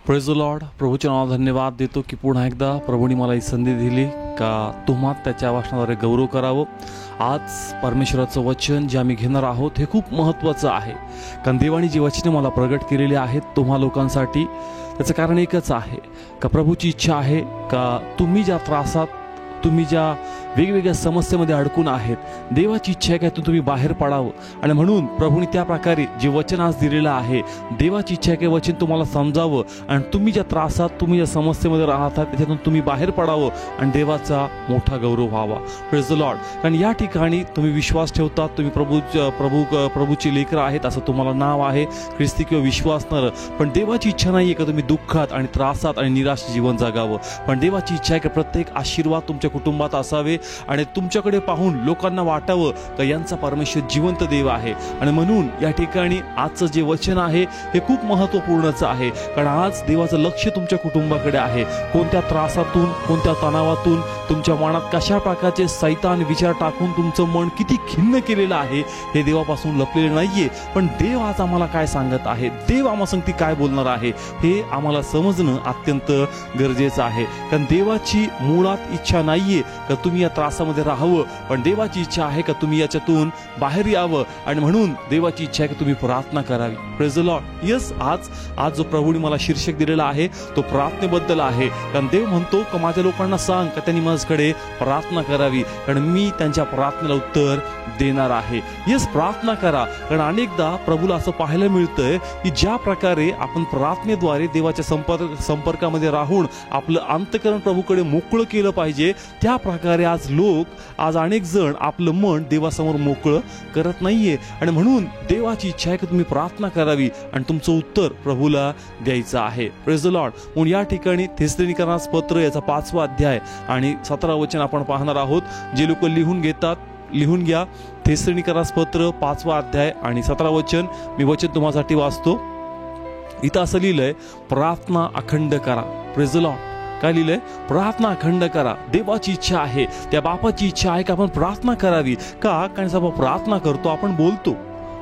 Praise the Lord. प्रभूच्या नावाला धन्यवाद देतो की पुन्हा एकदा प्रभूने मला ही संधी दिली का तुम्हाला त्याच्या वचनाद्वारे गौरव करावं. आज परमेश्वराचं वचन जे आम्ही घेणार आहोत हे खूप महत्त्वाचं आहे, कारण देवाने जी वचने मला प्रगट केलेली आहेत तुम्हा लोकांसाठी, त्याचं कारण एकच आहे का प्रभूची इच्छा आहे का तुम्ही ज्या त्रासात, तुम्ही ज्या वेगवेगळ्या समस्येमध्ये अडकून आहेत, देवाची इच्छा आहे का तुम्ही बाहेर पडावं. आणि म्हणून प्रभूने त्या प्रकारे जे वचन आज दिलेलं आहे, देवाची इच्छा आहे की वचन तुम्हाला समजावं आणि तुम्ही ज्या त्रासात, तुम्ही ज्या समस्येमध्ये राहतात त्याच्यातून तुम्ही बाहेर पडावं आणि देवाचा मोठा गौरव व्हावा. Praise the Lord. कारण या ठिकाणी तुम्ही विश्वास ठेवतात, तुम्ही प्रभूची लेकरं आहेत असं तुम्हाला नाव आहे, ख्रिस्ती किंवा विश्वासणारं. पण देवाची इच्छा नाही आहे का तुम्ही दुःखात आणि त्रासात आणि निराश जीवन जगावं. पण देवाची इच्छा आहे की प्रत्येक आशीर्वाद तुमच्या कुटुंबात असावे आणि तुमच्याकडे पाहून लोकांना वाटावं का यांचा परमेश्वर जिवंत देव आहे. आणि म्हणून या ठिकाणी आजचं जे वचन आहे हे खूप महत्त्वपूर्णच आहे, कारण आज देवाचं लक्ष तुमच्या कुटुंबाकडे आहे. कोणत्या त्रासातून, कोणत्या तणावातून, तुमच्या मनात कशा प्रकारचे सैतान विचार टाकून तुमचं मन किती खिन्न केलेलं आहे हे देवापासून लपलेलं नाहीये. पण देव आज आम्हाला काय सांगत आहे, देव आम्हा संगती काय बोलणार आहे हे आम्हाला समजणं अत्यंत गरजेचं आहे. कारण देवाची मुळात इच्छा नाहीये का तुम्ही या त्रासामध्ये राहावं, पण देवाची इच्छा आहे का तुम्ही याच्यातून बाहेर यावं. आणि म्हणून देवाची इच्छा आहे की तुम्ही प्रार्थना करावी. Praise the Lord. यस, आज जो प्रभूने मला शीर्षक दिलेला आहे तो प्रार्थनेबद्दल आहे. कारण देव म्हणतो का माझ्या लोकांना सांग का त्यांनी माझ्याकडे प्रार्थना करावी, कारण मी त्यांच्या प्रार्थनेला उत्तर देणार आहे. यस, प्रार्थना करा. कारण अनेकदा प्रभूला असं पाहायला मिळतंय की ज्या प्रकारे आपण प्रार्थनेद्वारे देवाच्या संपर्कामध्ये राहून आपलं अंतःकरण प्रभूकडे मोकळं केलं पाहिजे, त्या प्रकारे आज अनेक जण आपलं मन देवासमोर मोकळं करत नाहीये. आणि म्हणून देवाची इच्छा आहे की तुम्ही प्रार्थना करावी आणि तुमचं उत्तर प्रभूला द्यायचं आहे. Praise the Lord. म्हणून या ठिकाणी थेसलोनिकरास पत्र याचा 5वा अध्याय आणि 17 वचन आपण पाहणार आहोत. जे लोक लिहून घेतात लिहून घ्या. थेसलोनिकरास पत्र 5वा अध्याय आणि 17 वचन. मी वचन तुम्हासाठी वाचतो. इथं असं लिहिलंय, प्रार्थना अखंड करा. Praise the Lord. काय लिहिलंय? प्रार्थना अखंड करा. देवाची इच्छा आहे, त्या बापाची इच्छा आहे की आपण प्रार्थना करावी. का? कारण आपण प्रार्थना करतो, आपण बोलतो.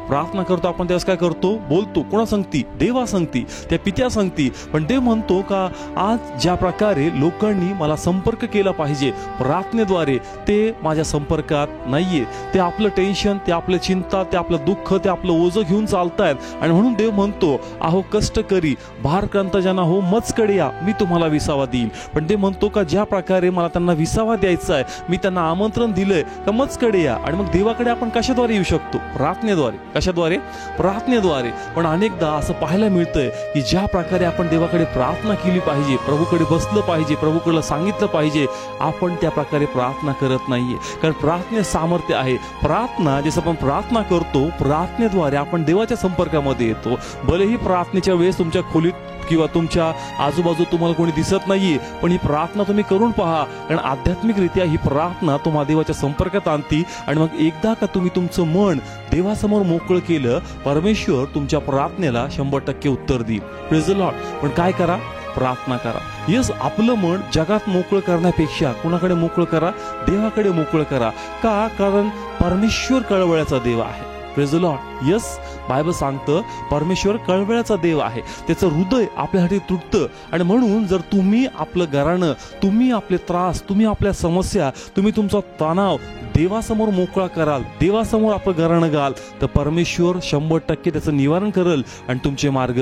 प्रार्थना करतो आपण, त्यावेळेस काय करतो? बोलतो. कोणा संगती? देवा संगती, त्या पित्या संगती. पण देव म्हणतो का आज ज्या प्रकारे लोकांनी मला संपर्क केला पाहिजे प्रार्थनेद्वारे, ते माझ्या संपर्कात नाहीये. ते आपलं टेन्शन, ते आपलं चिंता, ते आपलं दुःख, ते आपलं ओझं घेऊन चालतायत. आणि म्हणून देव म्हणतो, अहो कष्ट करी भारक्रांत जना हो मजकडे या, मी तुम्हाला विसावा देईल. पण ते म्हणतो का ज्या प्रकारे मला त्यांना विसावा द्यायचा आहे, मी त्यांना आमंत्रण दिलंय का मजकडे या. आणि मग देवाकडे आपण कशाद्वारे येऊ शकतो? प्रार्थनेद्वारे. कशाद्वारे? प्रार्थनेद्वारे. पण अनेकदा असं पाहायला मिळतंय की ज्या प्रकारे आपण देवाकडे प्रार्थना केली पाहिजे, प्रभूकडे बसलं पाहिजे, प्रभूकडे सांगितलं पाहिजे, आपण त्या प्रकारे प्रार्थना करत नाहीये. कारण प्रार्थनेत सामर्थ्य आहे. प्रार्थना, जसं आपण प्रार्थना करतो, प्रार्थनेद्वारे आपण देवाच्या संपर्कामध्ये येतो. भलेही प्रार्थनेच्या वेळेस तुमच्या खोलीत किंवा तुमच्या आजूबाजू तुम्हाला कोणी दिसत नाहीये, पण ही प्रार्थना तुम्ही करून पहा. कारण आध्यात्मिकरित्या ही प्रार्थना तुम्हाला देवाच्या संपर्कात आणती. आणि मग एकदा का तुम्ही तुमचं मन देवासमोर मोकळं केलं, परमेश्वर तुमच्या प्रार्थनेला 100% उत्तर देईल. Praise the Lord. पण काय करा? प्रार्थना करा. यस, आपलं मन जगात मोकळं करण्यापेक्षा कोणाकडे मोकळं करा? देवाकडे मोकळं करा. का? कारण परमेश्वर कळवळ्याचा देव आहे. Praise the Lord. Yes, Bible सांगतं परमेश्वर कळवळ्याचा देव आहे. त्याचं हृदय आपल्यासाठी तुटतं. आणि म्हणून जर तुम्ही आपलं घराणं, तुम्ही आपले त्रास, तुम्ही आपल्या समस्या, तुम्ही तुमचा तणाव देवासमोर मोकळा कराल, देवासमोर आपलं घराणं घाल, तर परमेश्वर 100% त्याचं निवारण करेल आणि तुमचे मार्ग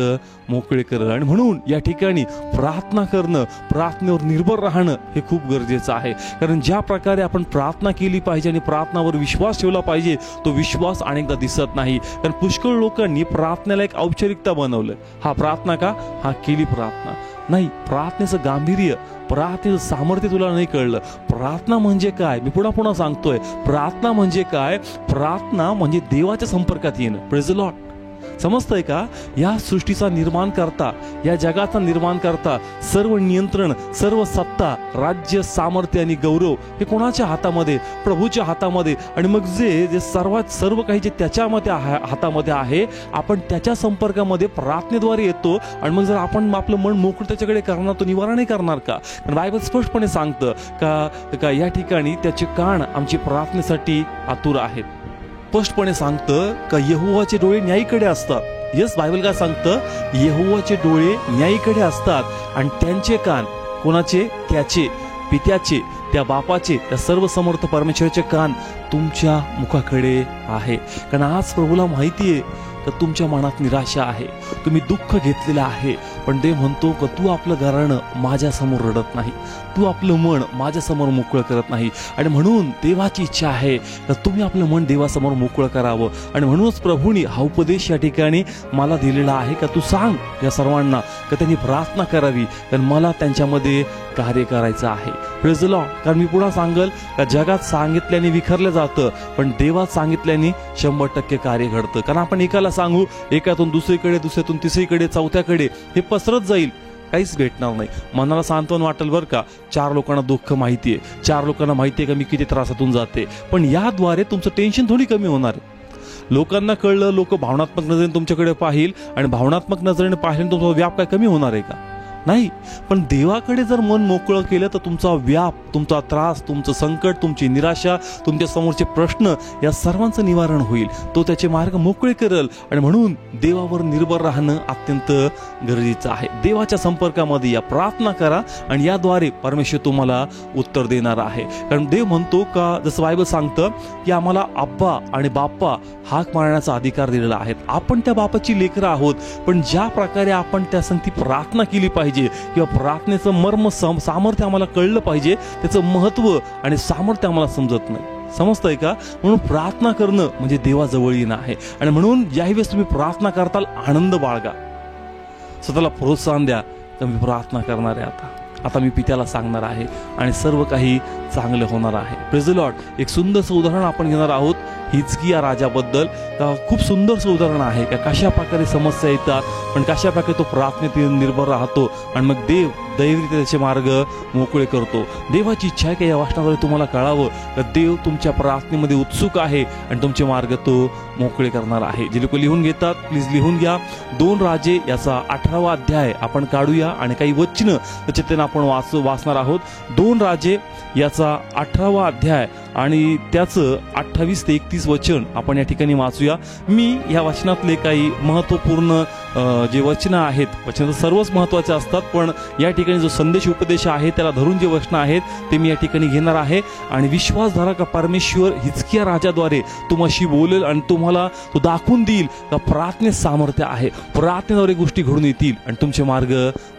मोकळे करेल. आणि म्हणून या ठिकाणी प्रार्थना करणं, प्रार्थनेवर निर्भर राहणं हे खूप गरजेचं आहे. कारण ज्या प्रकारे आपण प्रार्थना केली पाहिजे आणि प्रार्थनावर विश्वास ठेवला पाहिजे, तो विश्वास अनेकदा दिसत नाही. कारण पुष्कळ लोकांनी प्रार्थनेला एक औपचारिकता बनवलं. हा प्रार्थना का? हा केली प्रार्थना. नाही, प्रार्थनेचं गांभीर्य, प्रार्थनेचं सामर्थ्य तुला नाही कळलं. प्रार्थना म्हणजे काय? मी पुन्हा सांगतोय, प्रार्थना म्हणजे काय? प्रार्थना म्हणजे देवाच्या संपर्कात येणं. Praise the Lord. समजतंय का? या सृष्टीचा निर्माण करता, या जगाचा निर्माण करता सर्व नियंत्रण, सर्व सत्ता, राज्य, सामर्थ्य आणि गौरव हे कोणाच्या हातामध्ये? प्रभूच्या हातामध्ये. आणि मग जे सर्व काही जे त्याच्यामध्ये हातामध्ये आहे, आपण त्याच्या संपर्कामध्ये प्रार्थनेद्वारे येतो. आणि मग जर आपण आपलं मन मोकळं त्याच्याकडे करणार, तो निवारण नाही करणार का? कारण बायबल स्पष्टपणे सांगतं का या ठिकाणी त्याचे कान आमची प्रार्थनेसाठी आतुर आहेत. स्पष्टपणे सांगतं का यहोवाचे डोळे न्यायीकडे असतात यस, बायबल काय सांगतं, यहोवाचे डोळे न्यायीकडे असतात आणि त्यांचे कान कोणाचे? त्याचे, पित्याचे, त्या बापाचे, त्या सर्व समर्थ परमेश्वराचे कान तुमच्या मुखाकडे आहे. कारण आज प्रभूला माहिती आहे तर तुमच्या मनात निराशा आहे, तुम्ही दुःख घेतलेलं आहे, पण देव म्हणतो की तू आपलं घराणं माझ्यासमोर रडत नाही, तू आपलं मन माझ्यासमोर मोकळं करत नाही. आणि म्हणून देवाची इच्छा आहे की तुम्ही आपलं मन देवासमोर मोकळं करावं. आणि म्हणूनच प्रभूने हा उपदेश या ठिकाणी मला दिलेला आहे का तू सांग या सर्वांना की त्यांनी प्रार्थना करावी, कारण मला त्यांच्यामध्ये कार्य करायचं आहे. Praise the Lord. कारण मी पुन्हा सांगल का जगात सांगितल्याने विखरलं जातं, पण देवात सांगितल्याने 100% कार्य घडतं. कारण आपण एकाला सांगू, एकातून दुसरीकडे, दुसऱ्यातून तिसरीकडे, चौथ्याकडे हे पसरत जाईल, काहीच भेटणार नाही. मनाला सांत्वन वाटेल बरं का, 4 लोकांना दुःख माहितीये, 4 लोकांना माहितीये का मी किती त्रासातून जाते, पण याद्वारे तुमचं टेन्शन थोडी कमी होणार आहे. लोकांना कळलं, लोक भावनात्मक नजरेने तुमच्याकडे पाहिल आणि भावनात्मक नजरेने पाहिल्याने तुमचा व्याप काय कमी होणार आहे का? नाही. पण देवाकडे जर मन मोकळं केलं तर तुमचा व्याप, तुमचा त्रास, तुमचं संकट, तुमची निराशा, तुमच्या समोरचे प्रश्न या सर्वांचं निवारण होईल. तो त्याचे मार्ग मोकळे करेल. आणि म्हणून देवावर निर्भर राहणं अत्यंत गरजेचं आहे. देवाच्या संपर्कामध्ये या, प्रार्थना करा आणि याद्वारे परमेश्वर तुम्हाला उत्तर देणार आहे. कारण देव म्हणतो का, जसं बायबल सांगतं की आम्हाला अब्बा आणि बाप्पा हाक मारण्याचा अधिकार दिलेला आहे. आपण त्या बापाची लेकरं आहोत, पण ज्या प्रकारे आपण त्या संगती प्रार्थना केली पाहिजे किंवा प्रार्थनेचं मर्म सामर्थ्य आम्हाला कळलं पाहिजे, त्याचं महत्व आणि सामर्थ्य आम्हाला समजत नाही. समजतंय का? म्हणून प्रार्थना करणं म्हणजे देवाजवळ येणं आहे. आणि म्हणून ज्यावेळेस तुम्ही प्रार्थना करताल, आनंद बाळगा, स्वतःला प्रोत्साहन द्या तर मी प्रार्थना करणार आहे. आता मी पित्याला सांगणार आहे आणि सर्व काही चांगलं होणार आहे. Praise the Lord. एक सुंदरसं उदाहरण आपण घेणार आहोत हिजकिया राजाबद्दल. खूप सुंदरसं उदाहरण आहे का कशा प्रकारे समस्या येतात, पण कशा प्रकारे तो प्रार्थनेत निर्भर राहतो आणि मग देव दैवरीत्या त्याचे मार्ग मोकळे करतो. देवाची इच्छा आहे की या वाचनाद्वारे तुम्हाला कळावं की देव तुमच्या प्रार्थनेमध्ये उत्सुक आहे आणि तुमचे मार्ग तो मोकळे करणार आहे. जे लोक लिहून घेतात प्लीज लिहून घ्या. 2 राजे याचा 18वा अध्याय आपण काढूया आणि काही वचनं त्याच्यात आपण वाचणार आहोत. 2 राजे याचा 18वा अध्याय आणि त्याचं 28 ते 31 वचन आपण या ठिकाणी वाचूया. मी या वचनातले काही महत्वपूर्ण जे वचनं आहेत, वचन सर्वच महत्वाचे असतात, पण या ठिकाणी जो संदेश उपदेश आहे त्याला धरून जे वचनं आहेत ते मी या ठिकाणी घेणार आहे. आणि विश्वास धरा का परमेश्वर हिजकिया राजाद्वारे तुम्हाशी बोलेल आणि तुम्हाला तो दाखवून देईल का प्रार्थनेत सामर्थ्य आहे, प्रार्थनेद्वारे गोष्टी घडून येतील आणि तुमचे मार्ग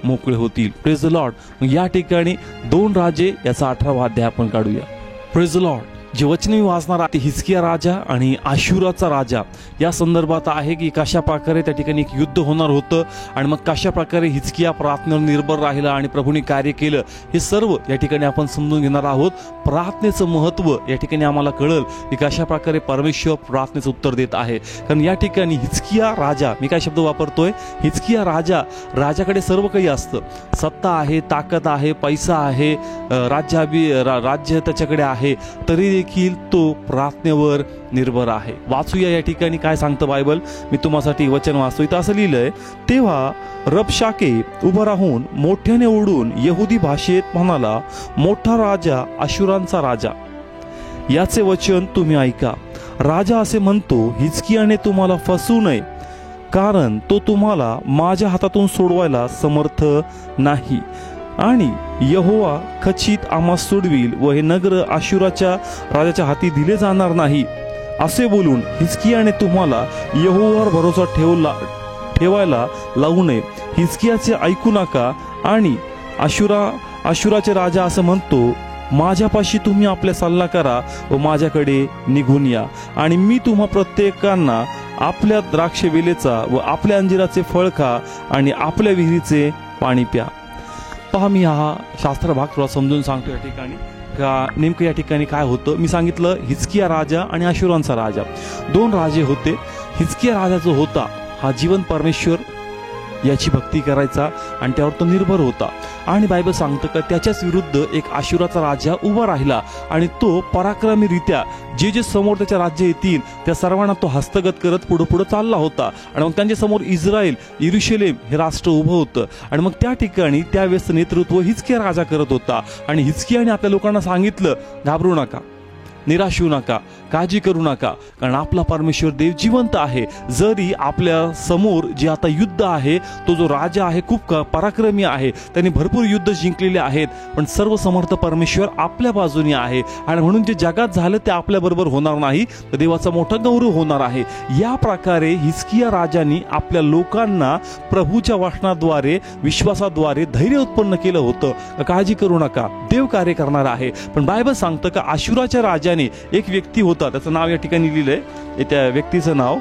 मोकळे होतील. Praise the Lord. या ठिकाणी 2 राजे याचा 18वा अध्याय आपण काढूया. Praise the Lord. जे वचन मी वाचणार आहे ते हिजकिया राजा आणि आशुराचा राजा या संदर्भात आहे की कशा प्रकारे त्या ठिकाणी एक युद्ध होणार होतं आणि मग कशा प्रकारे हिजकिया प्रार्थनेवर निर्भर राहिला आणि प्रभूने कार्य केलं, हे सर्व या ठिकाणी आपण समजून घेणार आहोत. प्रार्थनेचं महत्व या ठिकाणी आम्हाला कळेल की कशा प्रकारे परमेश्वर प्रार्थनेचं उत्तर देत आहे. कारण या ठिकाणी हिजकिया राजा, मी काय शब्द वापरतोय, हिजकिया राजाकडे सर्व काही असतं, सत्ता आहे, ताकद आहे, पैसा आहे, राज्य त्याच्याकडे आहे, तरी देखील तो प्रार्थनेवर निर्भर आहे. वाचूया या ठिकाणी काय सांगतं बायबल. मी तुम्हासाठी वचन वाचतो. इथं असं लिहिलंय, तेव्हा रबशाके उभं राहून मोठ्याने ओरडून यहुदी भाषेत म्हणाला, मोठा राजा आशुरांचा राजा, याचे वचन तुम्ही ऐका. राजा असे म्हणतो, हिजकियाने तुम्हाला फसवू नये, कारण तो तुम्हाला माझ्या हातातून सोडवायला समर्थ नाही आणि यहोवा खचित आम्हास सोडविल व हे नगर आशुराच्या राजाच्या हाती दिले जाणार नाही. असे बोलून हिजकियाने तुम्हाला यहोवावर भरोसा ठेवायला लावू नये. हिजकियाचे ऐकू नका. आणि आशुराचे राजा असं म्हणतो, माझ्यापाशी तुम्ही आपला सल्ला करा व माझ्याकडे निघून या आणि मी तुम्हा प्रत्येकांना आपल्या द्राक्ष वेलेचा व आपल्या अंजिराचे फळ खा आणि आपल्या विहिरीचे पाणी प्या. पहा, मी हा शास्त्र भाग थोडा समजून सांगतो या ठिकाणी का नेमकं या ठिकाणी काय होतं. मी सांगितलं हिजकिया राजा आणि आशुरांचा राजा 2 राजे होते. हिजकिया राजा जो होता हा जीवन परमेश्वर याची भक्ती करायचा आणि त्यावर तो निर्भर होता. आणि बायबल सांगतं का त्याच्याच विरुद्ध एक आशुराचा राजा उभा राहिला आणि तो पराक्रमीरित्या जे समोर त्याच्या राज्य येतील त्या सर्वांना तो हस्तगत करत पुढे चालला होता. आणि मग त्यांच्या समोर इस्रायल, यरुशलेम हे राष्ट्र उभं होतं. आणि मग त्या ठिकाणी त्यावेळेस नेतृत्व हिजकिया राजा करत होता. आणि हिजकियाने आपल्या लोकांना सांगितलं, घाबरू नका, निराश होऊ नका, काळजी करू नका, कारण आपला परमेश्वर देव जिवंत आहे. जरी आपल्या समोर जे आता युद्ध आहे, तो जो राजा आहे खूप पराक्रमी आहे, त्यांनी भरपूर युद्ध जिंकलेले आहेत, पण सर्व समर्थ परमेश्वर आपल्या बाजूने आहे. आणि म्हणून जे जगात झालं ते आपल्या बरोबर होणार नाही, तर देवाचा मोठा गौरव होणार आहे. या प्रकारे हिजकिया राजांनी आपल्या लोकांना प्रभूच्या वचनाद्वारे, विश्वासाद्वारे धैर्य उत्पन्न केलं होतं. काळजी करू नका, देव कार्य करणार आहे. पण बायबल सांगतं का आशुराच्या राजाने, एक व्यक्ती होता, त्याचं नाव या ठिकाणी लिहिलंय, त्या व्यक्तीचं नाव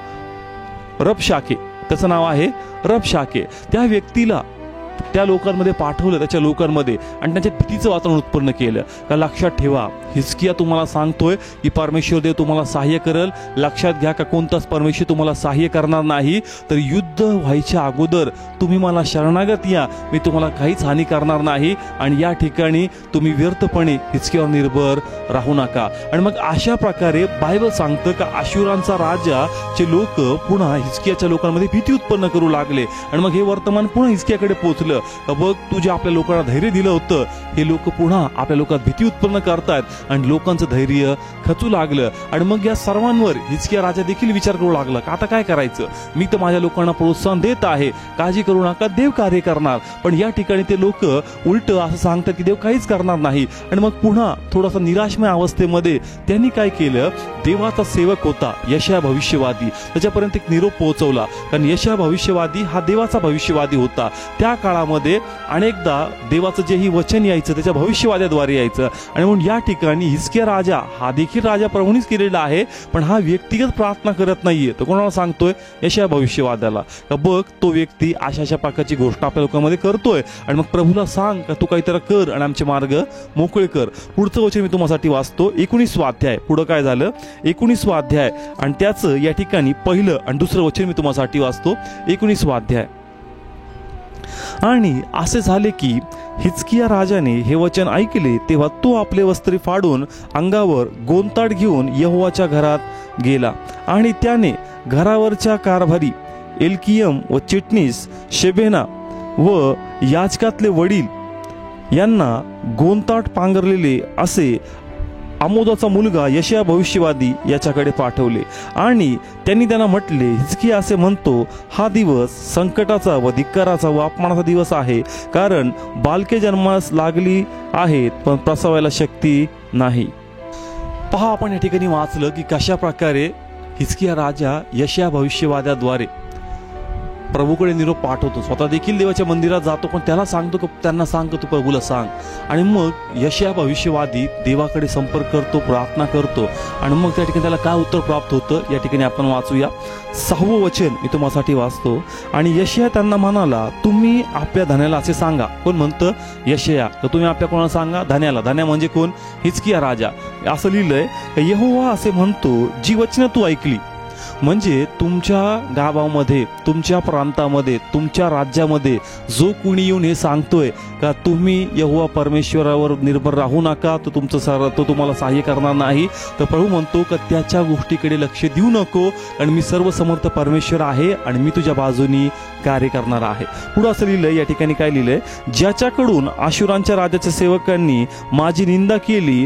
रबशाके, त्याचं नाव आहे रबशाके. त्या व्यक्तीला त्या लोकांमध्ये पाठवलं, त्याच्या लोकांमध्ये, आणि त्यांच्यात भीतीचं वातावरण उत्पन्न केलं. का लक्षात ठेवा, हिजकिया तुम्हाला सांगतोय की परमेश्वर देव तुम्हाला सहाय्य करेल. लक्षात घ्या का कोणताच परमेश्वर तुम्हाला सहाय्य करणार नाही. तर युद्ध व्हायच्या अगोदर तुम्ही मला शरणागत या, मी तुम्हाला काहीच हानी करणार नाही. आणि या ठिकाणी तुम्ही व्यर्थपणे हिजकियावर निर्भर राहू नका. आणि मग अशा प्रकारे बायबल सांगतं का आशुरांचा राजाचे लोक पुन्हा हिजकियाच्या लोकांमध्ये भीती उत्पन्न करू लागले. आणि मग हे वर्तमान पुन्हा हिजकियाकडे पोहोचलं. बघ, तू जे आपल्या लोकांना धैर्य दिलं होतं, हे लोक पुन्हा आपल्या लोकांत भीती उत्पन्न करतात, आणि लोकांचं धैर्य खचू लागलं. आणि मग या सर्वांवर हिजकिया राजा देखील विचार करू लागला, का आता काय करायचं, मी तर माझ्या लोकांना प्रोत्साहन देत आहे, काळजी करू नका, देव कार्य करणार. पण या ठिकाणी ते लोक उलट असं सांगतात की देव काहीच करणार नाही. आणि मग पुन्हा थोडासा निराशमय अवस्थेमध्ये त्यांनी काय केलं, देवाचा सेवक होता यशाया भविष्यवादी, त्याच्यापर्यंत एक निरोप पोहोचवला. कारण यशाया भविष्यवादी हा देवाचा भविष्यवादी होता. त्या काळामध्ये अनेकदा देवाचं जेही वचन यायचं त्याच्या भविष्यवाद्याद्वारे यायचं. आणि म्हणून या ठिकाणी हिजकिया राजा हा देखील राजा प्रभूनीच केलेला आहे, पण हा व्यक्तिगत प्रार्थना करत नाहीये. तो कोणाला सांगतोय, यशाया भविष्यवाद्याला, का बघ तो व्यक्ती अशा प्रकारची गोष्ट आपल्या लोकांमध्ये करतोय, आणि मग प्रभूला सांग का तू काहीतरी कर आणि आमचे मार्ग मोकळे कर. पुढचं वचन मी तुम्हासाठी वाचतो, 19वा अध्याय. पुढं काय झालं, 19वा अध्याय, आणि त्याचं या ठिकाणी पहिलं आणि दुसरं वचन मी तुम्हासाठी वाचतो, 19वा अध्याय. आणि असे झाले की हिजकिया राजाने हे वचन ऐकले, तेव्हा तो आपले वस्त्रे फाडून अंगावर गोंताट घेऊन यहोवाच्या घरात गेला. आणि त्याने घरावरच्या कारभारी एल्कियम व चिटणीस शेबेना व याजकातले वडील यांना गोंताट पांघरलेले असे आमोदाचा मुलगा यशाया भविष्यवादी याच्याकडे पाठवले. आणि त्यांनी त्यांना म्हटले, हिजकिया असे म्हणतो, हा दिवस संकटाचा व धिक्काराचा व अपमानाचा दिवस आहे, कारण बालके जन्मास लागली आहेत पण प्रसवायला शक्ती नाही. पहा, आपण या ठिकाणी वाचलं की कशा प्रकारे हिजकिया राजा यशाया भविष्यवाद्याद्वारे प्रभूकडे निरोप पाठवतो. स्वतः देखील देवाच्या मंदिरात जातो, पण त्याला सांगतो की त्यांना सांगतो तू प्रभूला सांग. आणि मग यशाया भविष्यवादी देवाकडे संपर्क करतो, प्रार्थना करतो, आणि मग त्या ठिकाणी त्याला काय उत्तर प्राप्त होतं या ठिकाणी आपण वाचूया. 6वं वचन मी तुम्हासाठी वाचतो. आणि यशाया त्यांना म्हणाला, तुम्ही आपल्या धन्याला असे सांगा. कोण म्हणतं, यशाया, तर तुम्ही आपल्या कोणाला सांगा, धन्याला. धन्या म्हणजे कोण, हिजकिया राजा. असं लिहिलंय, यहोवा असे म्हणतो, जी वचनं तू ऐकली, म्हणजे तुमच्या गावामध्ये, तुमच्या प्रांतामध्ये, तुमच्या राज्यामध्ये जो कुणी येऊन हे सांगतोय का तुम्ही यहोवा परमेश्वरावर निर्भर राहू नका, तो तुम्हाला सहाय्य करणार नाही, तर प्रभू म्हणतो का त्याच्या गोष्टीकडे लक्ष देऊ नको, आणि मी सर्व समर्थ परमेश्वर आहे आणि मी तुझ्या बाजूनी कार्य करणार आहे. पुढे असं लिहिलंय, या ठिकाणी काय लिहिलंय, ज्याच्याकडून आशुरांच्या राजाच्या सेवकांनी माझी निंदा केली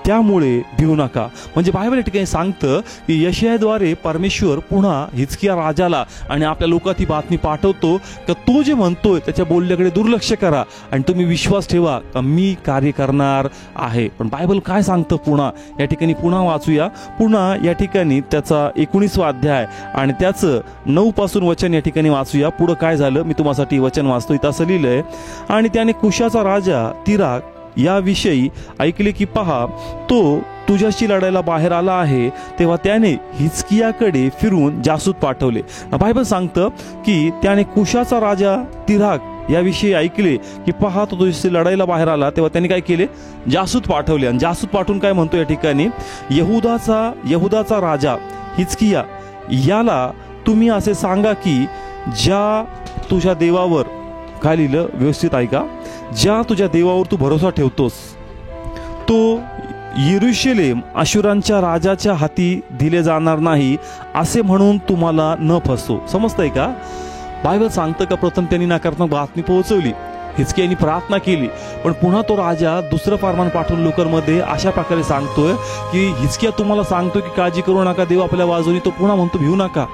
त्यामुळे भिवू नका. म्हणजे बायबल या ठिकाणी सांगतं की यशायाद्वारे परमेश्वर पुन्हा हिजकिया राजाला आणि आपल्या लोकात ही बातमी पाठवतो की तो जे म्हणतोय त्याच्या बोलण्याकडे दुर्लक्ष करा आणि तुम्ही विश्वास ठेवा की मी कार्य करणार आहे. पण बायबल काय सांगतं पुन्हा या ठिकाणी पुन्हा वाचूया. पुन्हा या ठिकाणी त्याचा 19वा अध्याय आणि त्याचं 9 पासून वचन या ठिकाणी वाचूया. पुढं काय झालं मी तुम्हासाठी वचन वाचतो. इथं असं लिहिलंय, आणि त्याने कुशाचा राजा तिराक याविषयी ऐकले की पहा तो तुझ्याशी लढायला बाहेर आला आहे. तेव्हा त्याने हिजकियाकडे फिरून जासूस पाठवले. बायबल सांगतं की त्याने कुशाचा राजा तिराक याविषयी ऐकले की पहा तो तुझ्याशी लढायला बाहेर आला. तेव्हा त्यांनी काय केले, जासूस पाठवले. आणि जासूस पाठवून काय म्हणतो या ठिकाणी, यहुदाचा राजा हिजकिया याला तुम्ही असे सांगा की ज्या तुझ्या देवावर, काय लिहिलं व्यवस्थित ऐका, ज्या तुझ्या देवावर तू भरोसा ठेवतोस तो यरूशलेम अशुरांच्या राजाच्या हाती दिले जाणार नाही असे म्हणून तुम्हाला न फसो. समजतंय का? बायबल सांगतं का प्रथम त्यांनी नकारात्मक बातमी पोहोचवली हिजकियाने प्रार्थना केली, पण पुन्हा तो राजा दुसरं फरमान पाठवून लोकांमध्ये अशा प्रकारे सांगतोय की हिजकिया तुम्हाला सांगतोय की काळजी करू नका, देव आपल्या बाजूनी. तो पुन्हा म्हणतो भिवू नका.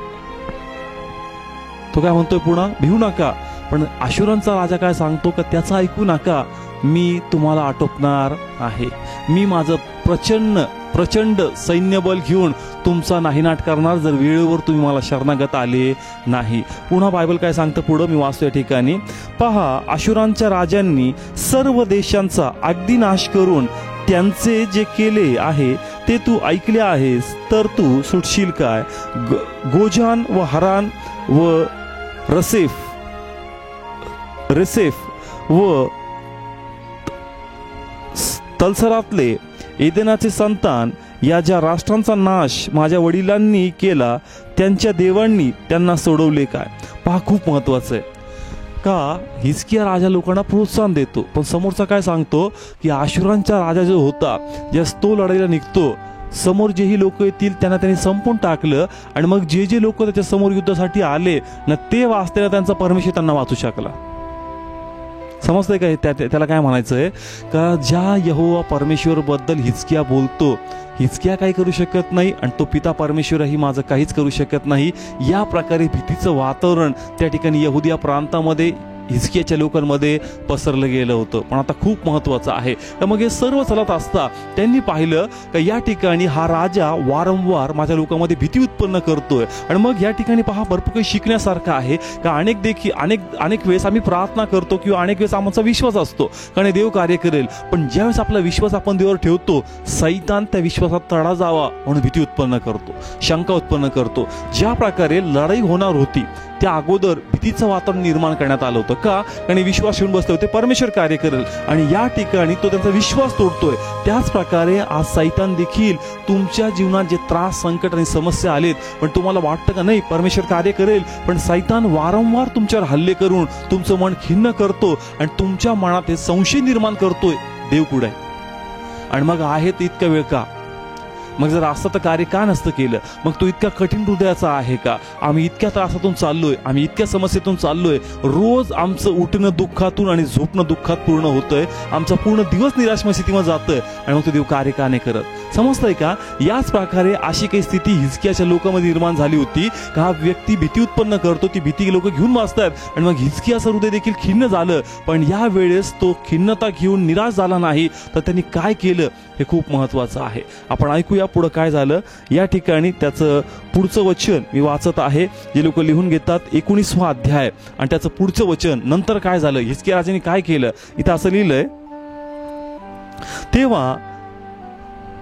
तो काय म्हणतोय पुन्हा, भिवू नका. पण अशुरांचा राजा काय सांगतो का त्याचं ऐकू नका, मी तुम्हाला आटोपणार आहे. मी माझं प्रचंड सैन्यबल घेऊन तुमचा नाहीनाट करणार जर वेळेवर तुम्ही मला शरणागत आले नाही. पुन्हा बायबल काय सांगतं पुढं, मी वाचतो या ठिकाणी. पहा, अशुरांच्या राजांनी सर्व देशांचा अगदी नाश करून त्यांचे जे केले आहे ते तू ऐकले आहेस, तर तू सुटशील काय? गोजान व हरान व रेसेफ व तलसरातले एदेनाचे संतान या ज्या राष्ट्रांचा नाश माझ्या वडिलांनी केला, त्यांच्या देवांनी त्यांना सोडवले काय? पहा, खूप महत्वाचं आहे का हिजकिया राजा लोकांना प्रोत्साहन देतो, पण समोरचा काय सांगतो की अशुरांचा राजा जो होता, ज्यास तो लढाईला निघतो, समोर जेही लोक येतील त्यांना त्यांनी संपून टाकलं, आणि मग जे जे लोक त्याच्या समोर युद्धासाठी आले ना ते वाचतेला त्यांचा परमेश्वर त्यांना वाचू शकला. समजतंय का? त्याला काय म्हणायचंय का ज्या यहोवा परमेश्वर बद्दल हिजकिया बोलतो, हिजकिया काही करू शकत नाही आणि तो पिता परमेश्वरही माझं काहीच करू शकत नाही, या प्रकारे भीतीचं वातावरण त्या ठिकाणी यहुदिया प्रांतामध्ये हिजकियाच्या लोकांमध्ये पसरलं गेलं होतं. पण आता खूप महत्वाचं आहे का मग हे सर्व चालत असता त्यांनी पाहिलं का या ठिकाणी हा राजा वारंवार माझ्या लोकांमध्ये भीती उत्पन्न करतोय. आणि मग या ठिकाणी पहा, भरपूर काही शिकण्यासारखं आहे का अनेक वेळेस आम्ही प्रार्थना करतो किंवा अनेक वेळेस आमचा विश्वास असतो कारण देव कार्य करेल, पण ज्यावेळेस आपला विश्वास आपण देवावर ठेवतो, सैतान त्या विश्वासात तडा जावा म्हणून भीती उत्पन्न करतो, शंका उत्पन्न करतो. ज्या प्रकारे लढाई होणार होती त्या अगोदर भीतीचं वातावरण निर्माण करण्यात आलं होतं का? कारण विश्वास येऊन बसले होते परमेश्वर कार्य करेल, आणि या ठिकाणी तो त्यांचा विश्वास तोडतोय. त्याच प्रकारे आज सैतान देखील तुमच्या जीवनात जे त्रास, संकट आणि समस्या आलेत, पण तुम्हाला वाटतं का नाही परमेश्वर कार्य करेल, पण सैतान वारंवार तुमच्यावर हल्ले करून तुमचं मन खिन्न करतो आणि तुमच्या मनात हे संशय निर्माण करतोय, देव कुठे आहे? आणि मग आहे ते इतका वेळ का? मग जर असं तर कार्य का नसतं केलं? मग तो इतका कठीण हृदयाचा आहे का? आम्ही इतक्या त्रासातून चाललोय, आम्ही इतक्या समस्येतून चाललोय, रोज आमचं उठणं दुःखातून आणि झोपणं दुःखात पूर्ण होतंय, आमचा पूर्ण दिवस निराशमय स्थितीमध्ये जातोय, आणि मग तो देव कार्य का नाही करत? समजतंय का? याच प्रकारे अशी काही स्थिती हिजकियाच्या लोकांमध्ये निर्माण झाली होती का हा व्यक्ती भीती उत्पन्न करतो, ती भीती लोक घेऊन वाचतात, आणि मग हिजकियाचं हृदय देखील खिन्न झालं. पण या वेळेस तो खिन्नता घेऊन निराश झाला नाही, तर त्यांनी काय केलं हे खूप महत्वाचं आहे. आपण ऐकूया पुढं काय झालं. या ठिकाणी त्याचं पुढचं वचन मी वाचत आहे, जे लोक लिहून घेतात, 19वा अध्याय आणि त्याचं पुढचं वचन. नंतर काय झालं, हिजकिया राजाने काय केलं, इथं असं लिहिलंय, तेव्हा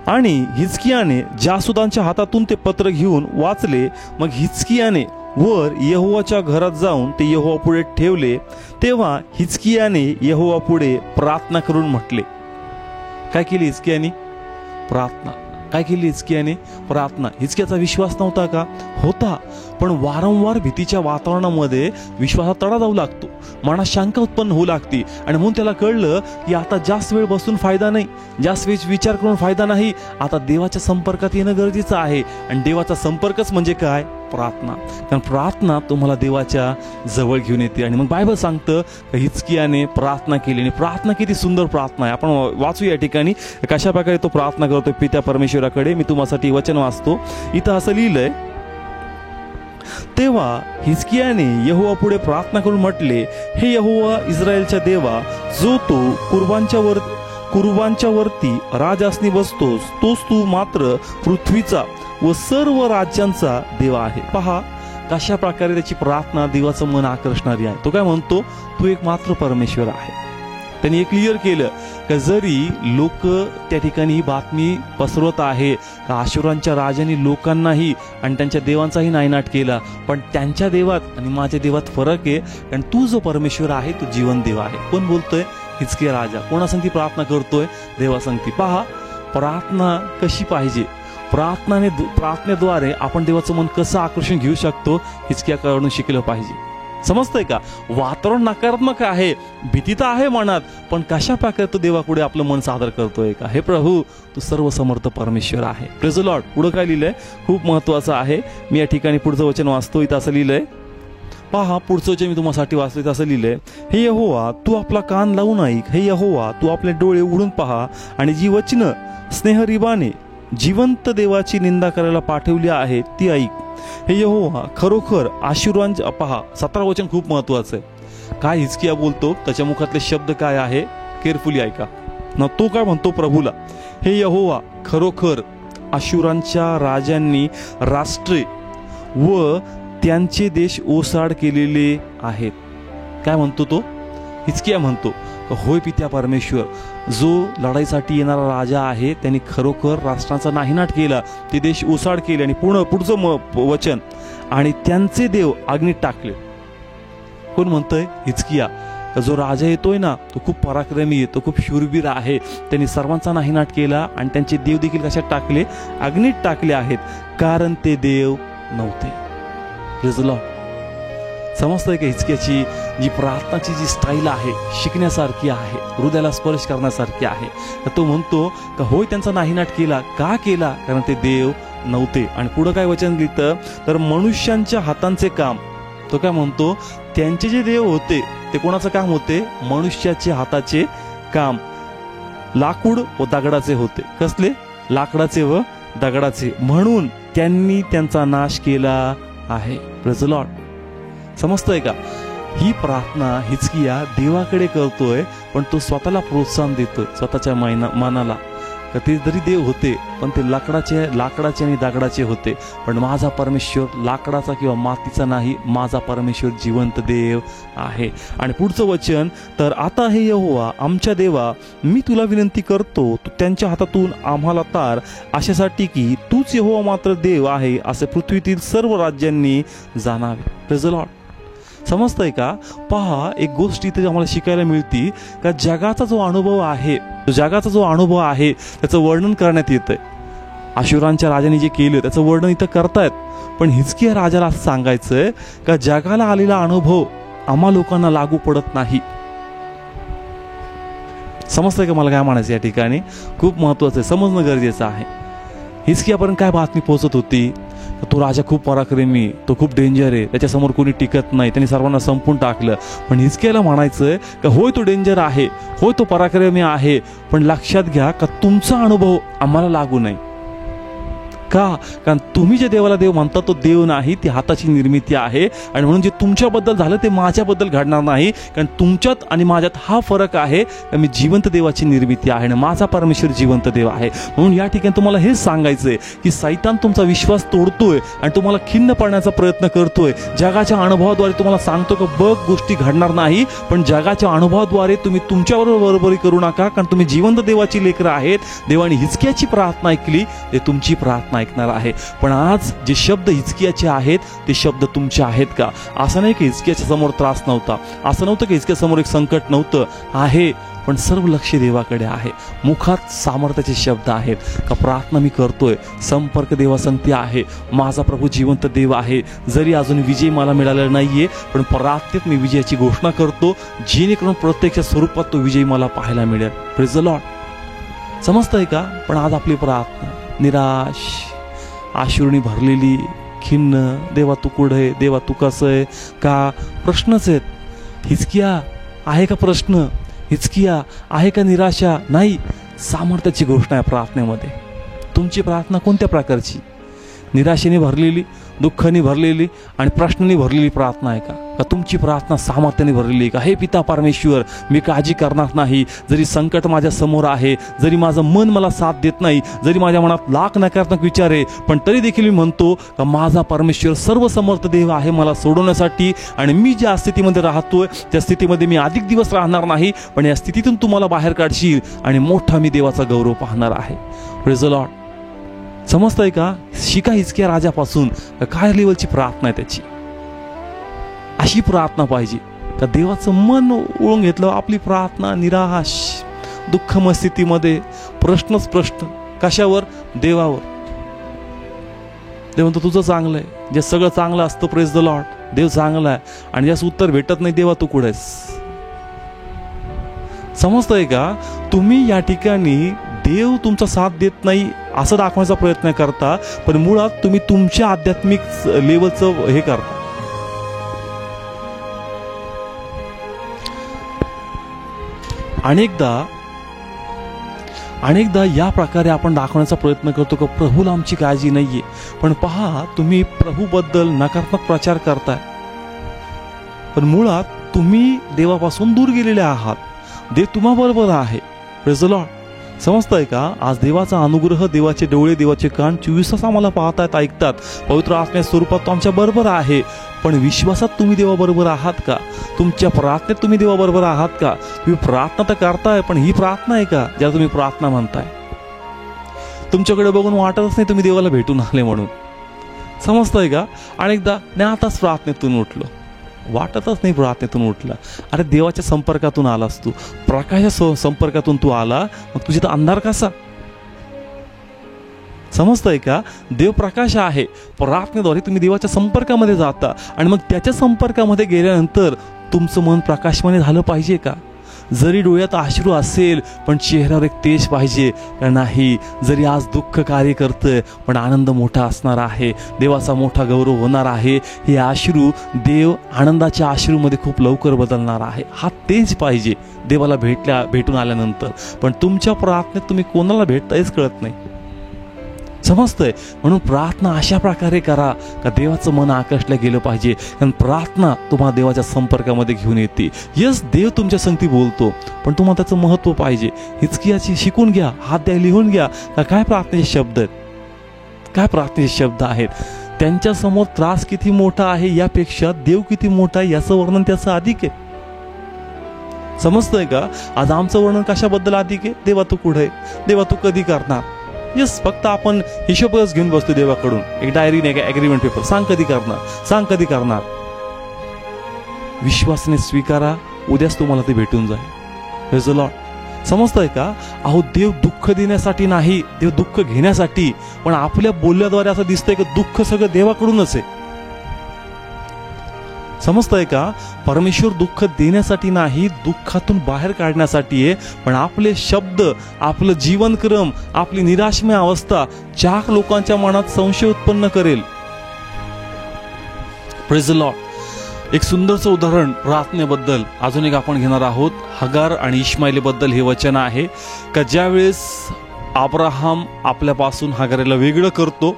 आणि हिजकियाने जासुदांच्या हातातून ते पत्र घेऊन वाचले. मग हिजकियाने वर यहोवाच्या घरात जाऊन ते यहोवा पुढे ठेवले. तेव्हा हिजकियाने यहोवा पुढे प्रार्थना करून म्हटले. काय केली हिजकियाने? प्रार्थना. काय केली हिजकियाने? प्रार्थना. हिजकियाचा विश्वास नव्हता का? होता, पण वारंवार भीतीच्या वातावरणामध्ये विश्वासात तडा जाऊ लागतो, मनात शंका उत्पन्न होऊ लागते, आणि म्हणून त्याला कळलं की आता जास्त वेळ बसून फायदा नाही, जास्त वेळ विचार करून फायदा नाही, आता देवाच्या संपर्कात येणं गरजेचं आहे. आणि देवाचा संपर्कच म्हणजे काय? प्रार्थना. कारण प्रार्थना तुम्हाला देवाच्या जवळ घेऊन येते. आणि मग बायबल सांगतं हिजकियाने प्रार्थना केली, आणि प्रार्थना किती सुंदर प्रार्थना आहे. आपण वाचू या ठिकाणी कशा प्रकारे तो प्रार्थना करतोय पित्या परमेश्वराकडे. मी तुम्हासाठी वचन वाचतो. इथं असं लिहिलंय, तेव्हा हिजकियाने यहोवा पुढे प्रार्थना करून म्हटले, हे यहोवा इस्रायलच्या देवा, जो तू कुर्बांच्या वरती राजासनी बसतोस, तोच तू मात्र पृथ्वीचा व सर्व राज्यांचा देवा आहे. पहा कशा प्रकारे त्याची प्रार्थना देवाचं मन आकर्षणारी आहे. तो काय म्हणतो, तू एक मात्र परमेश्वर आहे. त्यांनी हे क्लिअर केलं का जरी लोक त्या ठिकाणी ही बातमी पसरवत आहे का अशुरांच्या राजांनी लोकांनाही आणि त्यांच्या देवांचाही नायनाट केला, पण त्यांच्या देवात आणि माझ्या देवात फरक आहे. कारण तू जो परमेश्वर आहे तो जीवन देव आहे. कोण बोलतोय? हिजकिया राजा. कोणासंगती प्रार्थना करतोय? देवासंगती. पहा प्रार्थना कशी पाहिजे, प्रार्थनेद्वारे आपण देवाचं मन कसं आकर्षण घेऊ शकतो हिजकियाकडून शिकलं पाहिजे. समजतंय का? वातावरण नकारात्मक आहे, भीती तर आहे मनात, पण कशा प्रकारे तो देवापुढे आपलं मन सादर करतोय का, हे प्रभू तू सर्व समर्थ परमेश्वर आहे. Praise the Lord. पुढं काय लिहिलंय खूप महत्वाचं आहे. मी या ठिकाणी पुढचं वचन वाचतो. इथं असं लिहिलंय, पहा पुढचं वचन मी तुम्हासाठी वाचले, असं लिहिलंय, हे यहोवा तू आपला कान लावून ऐक, हे यहोवा तू आपले डोळे उघडून पहा आणि जी वचनं स्नेहरिबाने जिवंत देवाची निंदा करायला पाठवली आहेत ती ऐक. हे यहोवा खरोखर आशीर्वाद. पहा 17 वचन खूप महत्वाचं आहे. काय हिजकिया बोलतो, त्याच्या मुखातले शब्द काय आहे, केअरफुली ऐका ना. तो काय म्हणतो प्रभूला, हे यहोवा खरोखर आशुरांच्या राजांनी राष्ट्रे व त्यांचे देश ओसाड केलेले आहेत. काय म्हणतो तो, हिजकिया म्हणतो, होय पित्या परमेश्वर, जो लढाईसाठी येणारा राजा आहे त्यांनी खरोखर राष्ट्रांचा नाहीनाट केला, ते देश ओसाड केले. आणि पुढचं वचन, आणि त्यांचे देव अग्नीत टाकले. कोण म्हणतोय, हिजकिया. जो राजा येतोय ना तो खूप पराक्रमी आहे, तो खूप शूरवीर आहे. त्यांनी सर्वांचा नाहीनाट केला आणि त्यांचे देव देखील कशात टाकले, अग्नीत टाकले आहेत, कारण ते देव नव्हते. Praise the Lord. समजतंय का, हिजकियाची जी प्रार्थनाची जी स्टाईल आहे शिकण्यासारखी आहे, हृदयाला स्पर्श करण्यासारखी आहे. तर तो म्हणतो का होय त्यांचा नाहीनाट केला, का केला, कारण ते देव नव्हते. आणि पुढं काय वचन लिहितं, तर मनुष्यांच्या हातांचे काम. तो काय म्हणतो, त्यांचे जे देव होते ते कोणाचं काम होते, मनुष्याचे हाताचे काम, लाकूड व दगडाचे होते. कसले, लाकडाचे व दगडाचे, म्हणून त्यांनी त्यांचा नाश केला आहे. Praise the Lord. समजतंय का, ही प्रार्थना हिजकिया देवाकडे करतोय, पण तो स्वतःला प्रोत्साहन देतोय स्वतःच्या मनाला. का ते जरी देव होते पण ते लाकडाचे आणि दगडाचे होते, पण माझा परमेश्वर लाकडाचा किंवा मातीचा नाही, माझा परमेश्वर जिवंत देव आहे. आणि पुढचं वचन, तर आता हे यहोवा आमच्या देवा, मी तुला विनंती करतो, तू त्यांच्या हातातून आम्हाला तार, अशासाठी की तूच यहोवा मात्र देव आहे असे पृथ्वीतील सर्व राज्यांनी जाणावे. Praise the Lord. समजतंय का, पहा एक गोष्ट इथे आम्हाला शिकायला मिळते का जगाचा जो अनुभव आहे त्याचं वर्णन करण्यात येतंय. आशुरांच्या राजाने जे केलं त्याचं वर्णन इथं करतायत, पण हिजकिया राजाला असं सांगायचंय का जगाला आलेला अनुभव आम्हा लोकांना लागू पडत नाही. समजतंय का मला काय म्हणायचं या ठिकाणी, खूप महत्वाचं आहे, समजणं गरजेचं आहे. हिजकियापर्यंत काय बातमी पोहोचत होती, तो राजा खूप पराक्रमी, तो खूप डेंजर आहे, त्याच्यासमोर कोणी टिकत नाही, त्यांनी सर्वांना संपून टाकलं. पण हिजकियाला म्हणायचंय का होय तो डेंजर आहे, होय तो पराक्रमी आहे, पण लक्षात घ्या का तुमचा अनुभव आम्हाला लागू नाही. का, कारण तुम्ही जे देवाला देव म्हणता तो देव नाही, ती हाताची निर्मिती आहे. आणि म्हणून जे तुमच्याबद्दल झालं ते माझ्याबद्दल घडणार नाही, कारण तुमच्यात आणि माझ्यात हा फरक आहे. मी जिवंत देवाची निर्मिती आहे आणि माझा परमेश्वर जिवंत देव आहे. म्हणून या ठिकाणी तुम्हाला हेच सांगायचंय की सैतान तुमचा विश्वास तोडतोय आणि तुम्हाला खिन्न पाडण्याचा प्रयत्न करतोय. जगाच्या अनुभवाद्वारे तुम्हाला सांगतो की बघ गोष्टी घडणार नाही, पण जगाच्या अनुभवाद्वारे तुम्ही तुमच्याबरोबर बरोबरी करू नका, कारण तुम्ही जिवंत देवाची लेकरं आहेत. देवाने हिजकियाची प्रार्थना ऐकली, ते तुमची प्रार्थना ऐकणार आहे. पण आज जे शब्द हिजकियाचे आहेत ते शब्द तुमचे आहेत का? असं नाही की हिजकियाच्या समोर त्रास नव्हता, असं नव्हतं की हिजकिया समोर एक संकट नव्हतं, आहे, पण सर्व लक्ष देवाकडे आहे. मुखात सामर्थ्याचे शब्द आहेत का प्रार्थना मी करतोय, संपर्क देवासंगती आहे, माझा प्रभू जिवंत देव आहे. जरी अजून विजय मला मिळालेला नाहीये, पण प्रार्थनेत मी विजयाची घोषणा करतो, जेणेकरून प्रत्यक्ष स्वरूपात तो विजय मला पाहायला मिळेल. Praise the Lord. समजतंय का? पण आज आपली प्रार्थना निराश, आशुरणी भरलेली, खिन्न, देवा तू कुठे, देवा तू कसं आहे का, प्रश्नच आहेत. हिजकिया आहे का प्रश्न, हिजकिया आहे का निराशा? नाही, सामर्थ्याची घोषणा आहे प्रार्थनेमध्ये. तुमची प्रार्थना कोणत्या प्रकारची? निराशेने भरलेली, दुःखाने भरलेली आणि प्रश्नाने भरलेली प्रार्थना आहे का तुमची प्रार्थना सामर्थ्याने भरलेली आहे का? हे पिता परमेश्वर, मी काळजी करणार नाही, जरी संकट माझ्या समोर आहे, जरी माझं मन मला साथ देत नाही, जरी माझ्या मनात लाख नकारात्मक विचार आहे, पण तरी देखील मी म्हणतो का माझा परमेश्वर सर्व समर्थ देव आहे मला सोडवण्यासाठी. आणि मी ज्या स्थितीमध्ये राहतोय त्या स्थितीमध्ये मी अधिक दिवस राहणार नाही, पण या स्थितीतून तुम्हाला बाहेर काढशील आणि मोठा मी देवाचा गौरव पाहणार आहे. Praise the Lord. समजतंय का? शिका हिजकिया राजापासून काय लेवलची प्रार्थना आहे त्याची. अशी प्रार्थना पाहिजे का देवाचं मन ओळून घेतलं. आपली प्रार्थना निराश, दुःखमय स्थितीमध्ये, प्रश्नच प्रश्न, कशावर? देवावर. देव म्हणतो तुझं चांगलं आहे, जे सगळं चांगलं असतं, प्रेज द लॉर्ड, देव चांगला आहे, आणि ज्यास उत्तर भेटत नाही, देवा तू कुठेस? समजतंय का? तुम्ही या ठिकाणी देव तुमचा साथ देत नाही असं दाखवण्याचा प्रयत्न करता, पण मुळात तुम्ही तुमच्या आध्यात्मिक लेवलचं हे करता. अनेकदा या प्रकारे आपण दाखवण्याचा प्रयत्न करतो की प्रभूला आमची काळजी नाहीये, पण पहा तुम्ही प्रभूबद्दल नकारात्मक प्रचार करताय, पण मुळात तुम्ही देवापासून दूर गेलेले आहात. देव तुम्हाबरोबर आहे. Praise the Lord. समजतंय का? आज देवाचा अनुग्रह, देवाचे डोळे, देवाचे कान 24 तास आम्हाला पाहतात, ऐकतात. पवित्र आत्म्याच्या स्वरूपात तो आमच्या बरोबर आहे. पण विश्वासात तुम्ही देवाबरोबर आहात का? तुमच्या प्रार्थनेत तुम्ही देवाबरोबर आहात का? तुम्ही प्रार्थना तर करताय, पण ही प्रार्थना आहे का ज्याला तुम्ही प्रार्थना म्हणताय? तुमच्याकडे बघून वाटतच नाही तुम्ही देवाला भेटून आले म्हणून. समजतंय का? अनेकदा नाही आताच प्रार्थनेतून उठलो, वाटतच नाही प्रार्थनेतून उठला. अरे देवाच्या संपर्कातून आलास तू, प्रकाशाच्या संपर्कातून तू आला, मग तुझी तर अंधार कसा? समजतंय का? देव प्रकाश आहे. प्रार्थनेद्वारे तुम्ही देवाच्या संपर्कामध्ये जाता आणि मग त्याच्या संपर्कामध्ये गेल्यानंतर तुमचं मन प्रकाशमय झालं पाहिजे का? जरी डोळ्यात अश्रू असेल पण चेहऱ्यावर एक तेज पाहिजे का नाही? जरी आज दुःख कार्य करतंय पण आनंद मोठा असणार आहे, देवाचा मोठा गौरव होणार आहे. हे अश्रू देव आनंदाच्या अश्रूमध्ये खूप लवकर बदलणार आहे. हा तेज पाहिजे देवाला भेटून आल्यानंतर. पण तुमच्या प्रार्थनेत तुम्ही कोणाला भेटतायच कळत नाही. समजतंय? म्हणून प्रार्थना अशा प्रकारे करा का देवाचं मन आकर्षलं गेलं पाहिजे, कारण प्रार्थना तुम्हाला देवाच्या संपर्कामध्ये घेऊन येते. यस, देव तुमच्या संगती बोलतो, पण तुम्हाला त्याचं महत्त्व पाहिजे. हिजकियाची शिकून घ्या, हात द्या, लिहून घ्या काय प्रार्थनेचे शब्द आहेत, काय प्रार्थनेचे शब्द आहेत. त्यांच्यासमोर त्रास किती मोठा आहे यापेक्षा देव किती मोठा आहे याचं वर्णन त्याचं अधिक आहे. समजतंय का? आज आमचं वर्णन कशाबद्दल अधिक आहे? देवा तू कुठे, देवा तू कधी करणार. यस, फक्त आपण हिशोबच घेऊन बसतो देवाकडून, एक डायरी नाही का, ॲग्रीमेंट पेपर, सांग कधी करणार, सांग कधी करणार. विश्वासाने स्वीकारा, उद्याच तुम्हाला ते भेटून जाईल. Praise the Lord. समजतंय का? अहो देव दुःख देण्यासाठी नाही, देव दुःख घेण्यासाठी. पण आपल्या बोलण्याद्वारे असं दिसतंय की दुःख सगळं देवाकडूनच आहे. समजतंय का? परमेश्वर दुःख देण्यासाठी नाही, दुःखातून बाहेर काढण्यासाठी आहे. पण आपले शब्द, आपलं जीवनक्रम, आपली निराशमय अवस्था 4 लोकांच्या मनात संशय उत्पन्न करेल. Praise the Lord. एक सुंदरचं उदाहरण प्रार्थनेबद्दल अजून एक आपण घेणार आहोत. हगार आणि इश्माएलीबद्दल हे वचन आहे का ज्यावेळेस अब्राहम आपल्यापासून हगारेला वेगळं करतो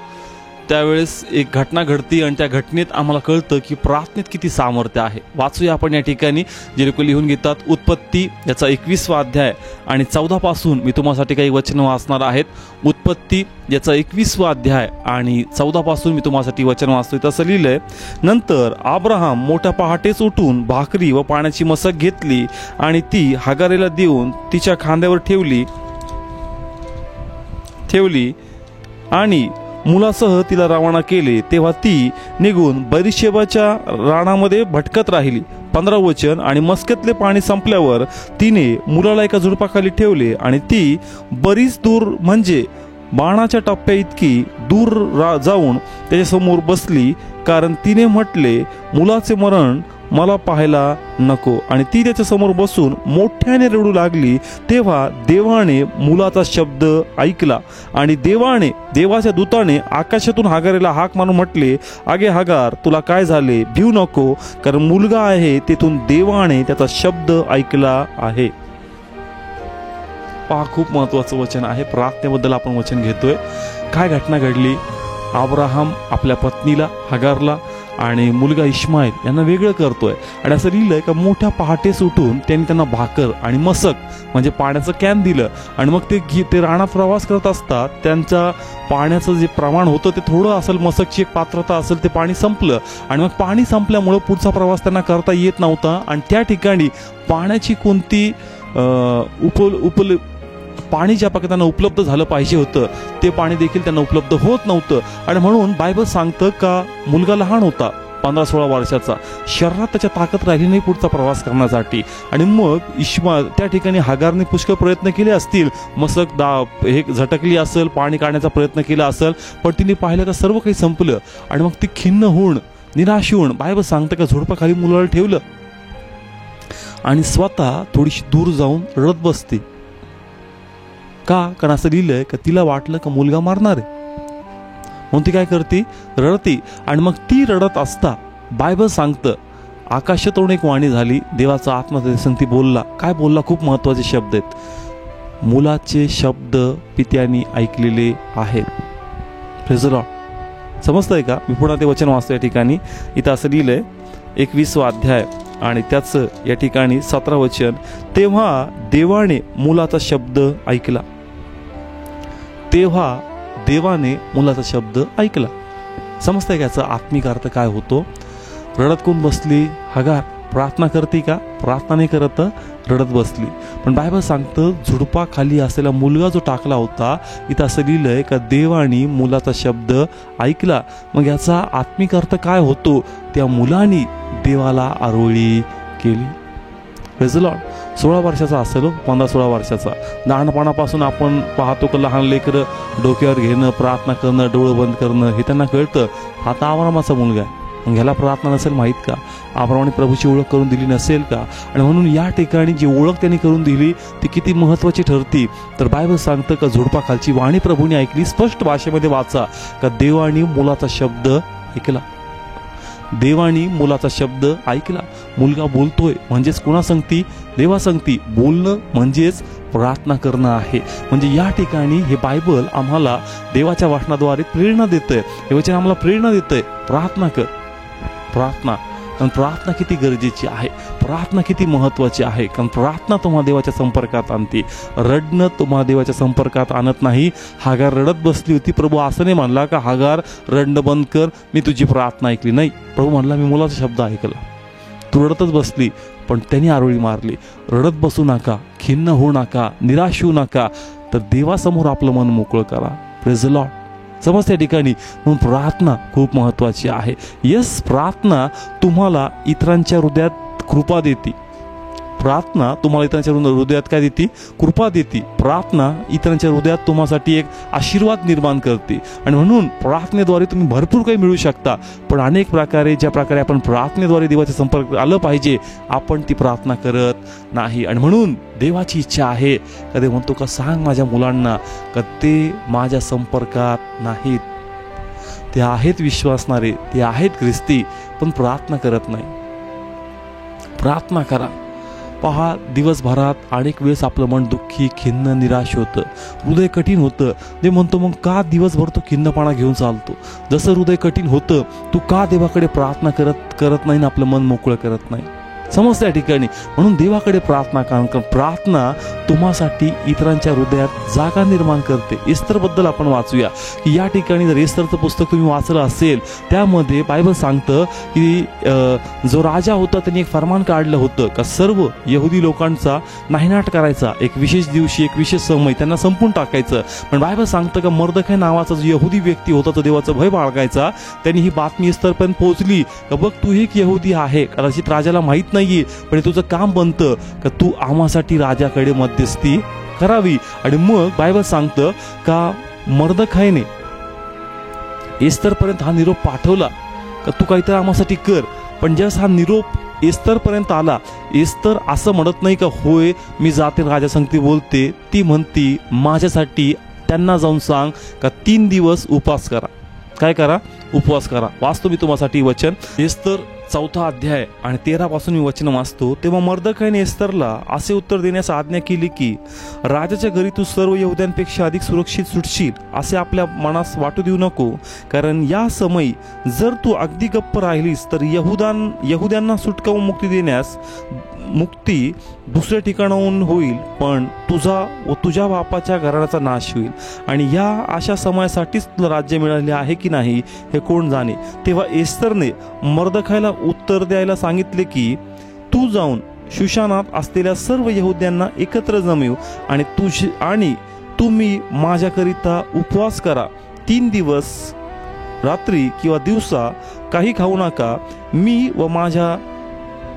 त्यावेळेस एक घटना घडती आणि त्या घटनेत आम्हाला कळतं की प्रार्थनेत किती सामर्थ्य आहे. वाचूया आपण या ठिकाणी, जे लोक लिहून घेतात. उत्पत्ती याचा 21वा अध्याय आणि 14 पासून मी तुम्हासाठी काही वचन वाचणार आहेत. उत्पत्ती याचा 21वा अध्याय आणि 14 पासून मी तुम्हासाठी वचन वाचतोय. तसं लिहिलंय, नंतर अब्राहम मोठ्या पहाटेच उठून भाकरी व पाण्याची मसक घेतली आणि ती हगारेला देऊन तिच्या खांद्यावर ठेवली आणि मुलासह तिला रवाना केले. तेव्हा ती निघून बरीशेबाच्या रानामध्ये भटकत राहिली. 15 वचन. आणि मस्केतले पाणी संपल्यावर तिने मुलाला एका झुडपाखाली ठेवले आणि ती बरीच दूर म्हणजे बाणाच्या टप्प्या इतकी दूर जाऊन त्याच्यासमोर बसली, कारण तिने म्हटले मुलाचे मरण मला पाहायला नको. आणि ती त्याच्यासमोर बसून मोठ्याने रडू लागली. तेव्हा देवाने मुलाचा शब्द ऐकला आणि देवाच्या दूताने आकाशातून हगारेला हाक मारून म्हटले, अगे हगार, तुला काय झाले? भिऊ नको, कारण मुलगा आहे, तेथून देवाने त्याचा शब्द ऐकला आहे. पहा, खूप महत्वाचं वचन आहे. प्रार्थनेबद्दल आपण वचन घेतोय. काय घटना घडली? अब्राहम आपल्या पत्नीला हगारला आणि मुलगा इश्माईल यांना वेगळं करतोय. आणि असं लिहिलंय का मोठ्या पहाटेस उठून त्यांना भाकर आणि मसक म्हणजे पाण्याचं कॅन दिलं. आणि मग ते रानात प्रवास करत असतात. त्यांच्या पाण्याचं जे प्रमाण होतं ते थोडं असेल, मसकची एक पात्रता असेल, ते पाणी संपलं. आणि मग पाणी संपल्यामुळं पुढचा प्रवास त्यांना करता येत नव्हता. आणि त्या ठिकाणी पाण्याची कोणती पाणी ज्या प्रकारे त्यांना उपलब्ध झालं पाहिजे होतं ते पाणी देखील त्यांना उपलब्ध होत नव्हतं. आणि म्हणून बायबल सांगतं का मुलगा लहान होता, 15-16 वर्षाचा, शरीरात त्याच्या ताकद राहिली नाही पुढचा प्रवास करण्यासाठी. आणि मग त्या ठिकाणी हगारने पुष्कळ प्रयत्न केले असतील, मसक हे झटकली असेल, पाणी काढण्याचा प्रयत्न केला असेल, पण तिने पाहिलं तर सर्व काही संपलं. आणि मग ती खिन्न होऊन, निराश होऊन बायबल सांगतं का झुडपाखाली मुलाला ठेवलं आणि स्वतः थोडीशी दूर जाऊन रडत बसते. का? कारण असं लिहिलंय का तिला वाटलं का मुलगा मारणार आहे, म्हणून ती काय करते? रडती. आणि मग ती रडत असता बायबल सांगतं आकाशातून एक वाणी झाली, देवाचा आत्मा त्या संगती बोलला. काय बोलला? खूप महत्त्वाचे शब्द आहेत. मुलाचे शब्द पित्यानी ऐकलेले आहेत. Praise the Lord. समजतंय का? मी पुन्हा ते वचन वाचतो. या ठिकाणी इथं असं लिहिलंय 21वा अध्याय आणि त्याचं या ठिकाणी 17 वचन. तेव्हा देवाने मुलाचा शब्द ऐकला. तेव्हा देवाने मुलाचा शब्द ऐकला. समजतंय का याचा आत्मिक अर्थ काय होतो? रडत कोण बसली? हगार. प्रार्थना करते का? प्रार्थना नाही करत, रडत बसली. पण बायबल सांगतं झुडपाखाली असलेला मुलगा जो टाकला होता, इथं असं लिहिलंय का देवाने मुलाचा शब्द ऐकला. मग याचा आत्मिक अर्थ काय होतो? त्या मुलाने देवाला आरोळी केली. Praise the Lord. 16 वर्षाचा असेल, 15-16 वर्षाचा. लहानपणापासून आपण पाहतो की लहान लेकरं डोक्यावर घेणं, प्रार्थना करणं, डोळं बंद करणं हे त्यांना कळतं. आता अब्रामाचा मुलगा आहे. मग ह्याला प्रार्थना नसेल माहीत का? अब्रामाने प्रभूची ओळख करून दिली नसेल का? आणि म्हणून या ठिकाणी जी ओळख त्यांनी करून दिली ती किती महत्त्वाची ठरती. तर बायबल सांगतं का झुडपाखालची वाणी प्रभूने ऐकली. स्पष्ट भाषेमध्ये वाचा का देवाने मुलाचा शब्द ऐकला. देवाने मुलाचा शब्द ऐकला. मुलगा बोलतोय म्हणजेच कुणा संगती? देवा संगती. बोलणं म्हणजेच प्रार्थना करणं आहे. म्हणजे या ठिकाणी हे बायबल आम्हाला देवाच्या वचनाद्वारे प्रेरणा देतंय. हे वचन आम्हाला प्रेरणा देतंय. प्रार्थना कर. प्रार्थना. कारण प्रार्थना किती गरजेची आहे, प्रार्थना किती महत्त्वाची आहे. कारण प्रार्थना तुम्हाला देवाच्या संपर्कात आणते. रडणं तुम्हाला देवाच्या संपर्कात आणत नाही. हागार रडत बसली होती. प्रभू असं नाही म्हणला का हागार रडणं बंद कर, मी तुझी प्रार्थना ऐकली. नाही, प्रभू म्हणला मी मुलाचा शब्द ऐकला. तू रडतच बसली पण त्यांनी आरोळी मारली. रडत बसू नका, खिन्न होऊ नका, निराश होऊ नका. तर देवासमोर आपलं मन मोकळं करा. Praise the Lord. समजते या ठिकाणी. म्हणून प्रार्थना खूप महत्त्वाची आहे. यस, प्रार्थना तुम्हाला इतरांच्या हृदयात कृपा देते. प्रार्थना तुम्हाला इतरांच्या हृदयात काय देते? कृपा देते. प्रार्थना इतरांच्या हृदयात तुम्हासाठी एक आशीर्वाद निर्माण करते. आणि म्हणून प्रार्थनेद्वारे तुम्ही भरपूर काही मिळू शकता. पण अनेक प्रकारे ज्या प्रकारे आपण प्रार्थनेद्वारे देवाच्या संपर्क आलं पाहिजे, आपण ती प्रार्थना करत नाही. आणि म्हणून देवाची इच्छा आहे कधी म्हणतो का सांग माझ्या मुलांना का ते माझ्या संपर्कात नाहीत. ते आहेत विश्वासणारे, ते आहेत ख्रिस्ती, पण प्रार्थना करत नाही. प्रार्थना करा. पहा, दिवसभरात अनेक वेळेस आपलं मन दुःखी, खिन्न, निराश होतं, हृदय कठीण होतं. ते म्हणतो मग का दिवसभर तो खिन्नपणा घेऊन चालतो? जसं हृदय कठीण होतं, तू का देवाकडे प्रार्थना करत नाही ना आपलं मन मोकळं करत नाही? समजतं या ठिकाणी. म्हणून देवाकडे प्रार्थना करा. प्रार्थना तुम्हासाठी इतरांच्या हृदयात जागा निर्माण करते. एस्तरबद्दल आपण वाचूया की या ठिकाणी जर एस्तरचं पुस्तक तुम्ही वाचलं असेल, त्यामध्ये बायबल सांगतं की जो राजा होता त्यांनी एक फरमान काढलं होतं का सर्व यहुदी लोकांचा नायनाट करायचा. एक विशेष दिवशी, एक विशेष समय त्यांना संपून टाकायचं. पण बायबल सांगतं का मर्दखाय नावाचा जो यहुदी व्यक्ती होता तो देवाचं भय बाळगायचा. त्यांनी ही बातमी एस्तरपर्यंत पोहोचली का बघ तू एक यहुदी आहे. कदाचित राजाला माहीत नाहीये, पण तुझं काम बनतं का तू आम्हासाठी राजाकडे मध्यस्थी करावी. आणि मग बायबल सांगतं का मर्दखायने एस्तरपर्यंत हा निरोप पाठवला का तू काहीतरी आम्हासाठी कर. पण ज्यावेळेस हा निरोप एस्तरपर्यंत आला, एस्तर असं म्हणत नाही का होय मी जाते राजासंगती बोलते. ती म्हणती माझ्यासाठी त्यांना जाऊन सांग का 3 दिवस उपवास करा. काय करा? उपवास करा. वाचतो मी तुम्हासाठी वचन. एस्तर 4 अध्याय आणि 13 पासून मी वचन वाचतो. तेव्हा मर्दखायने एस्तरला असे उत्तर देण्यास आज्ञा केली की राजाच्या घरी तू सर्व यहुद्यांपेक्षा अधिक सुरक्षित सुटशील असे आपल्या मनास वाटू देऊ नको. कारण या समयी जर तू अगदी गप्प राहिलीस तर यहुद्यांना सुटका व मुक्ती दुसऱ्या ठिकाणाहून होईल, पण तुझा व तुझ्या बापाच्या घराण्याचा नाश होईल. आणि या अशा समयासाठीच तुला राज्य मिळाले आहे की नाही हे कोण जाणे. तेव्हा एस्तरने मर्दखायला उत्तर द्यायला सांगितले की तू जाऊन शुशानात असलेल्या सर्व यहुद्यांना एकत्र जमव आणि तुम्ही माझ्याकरिता उपवास करा. 3 दिवस रात्री किंवा दिवसा काही खाऊ नका. मी व माझ्या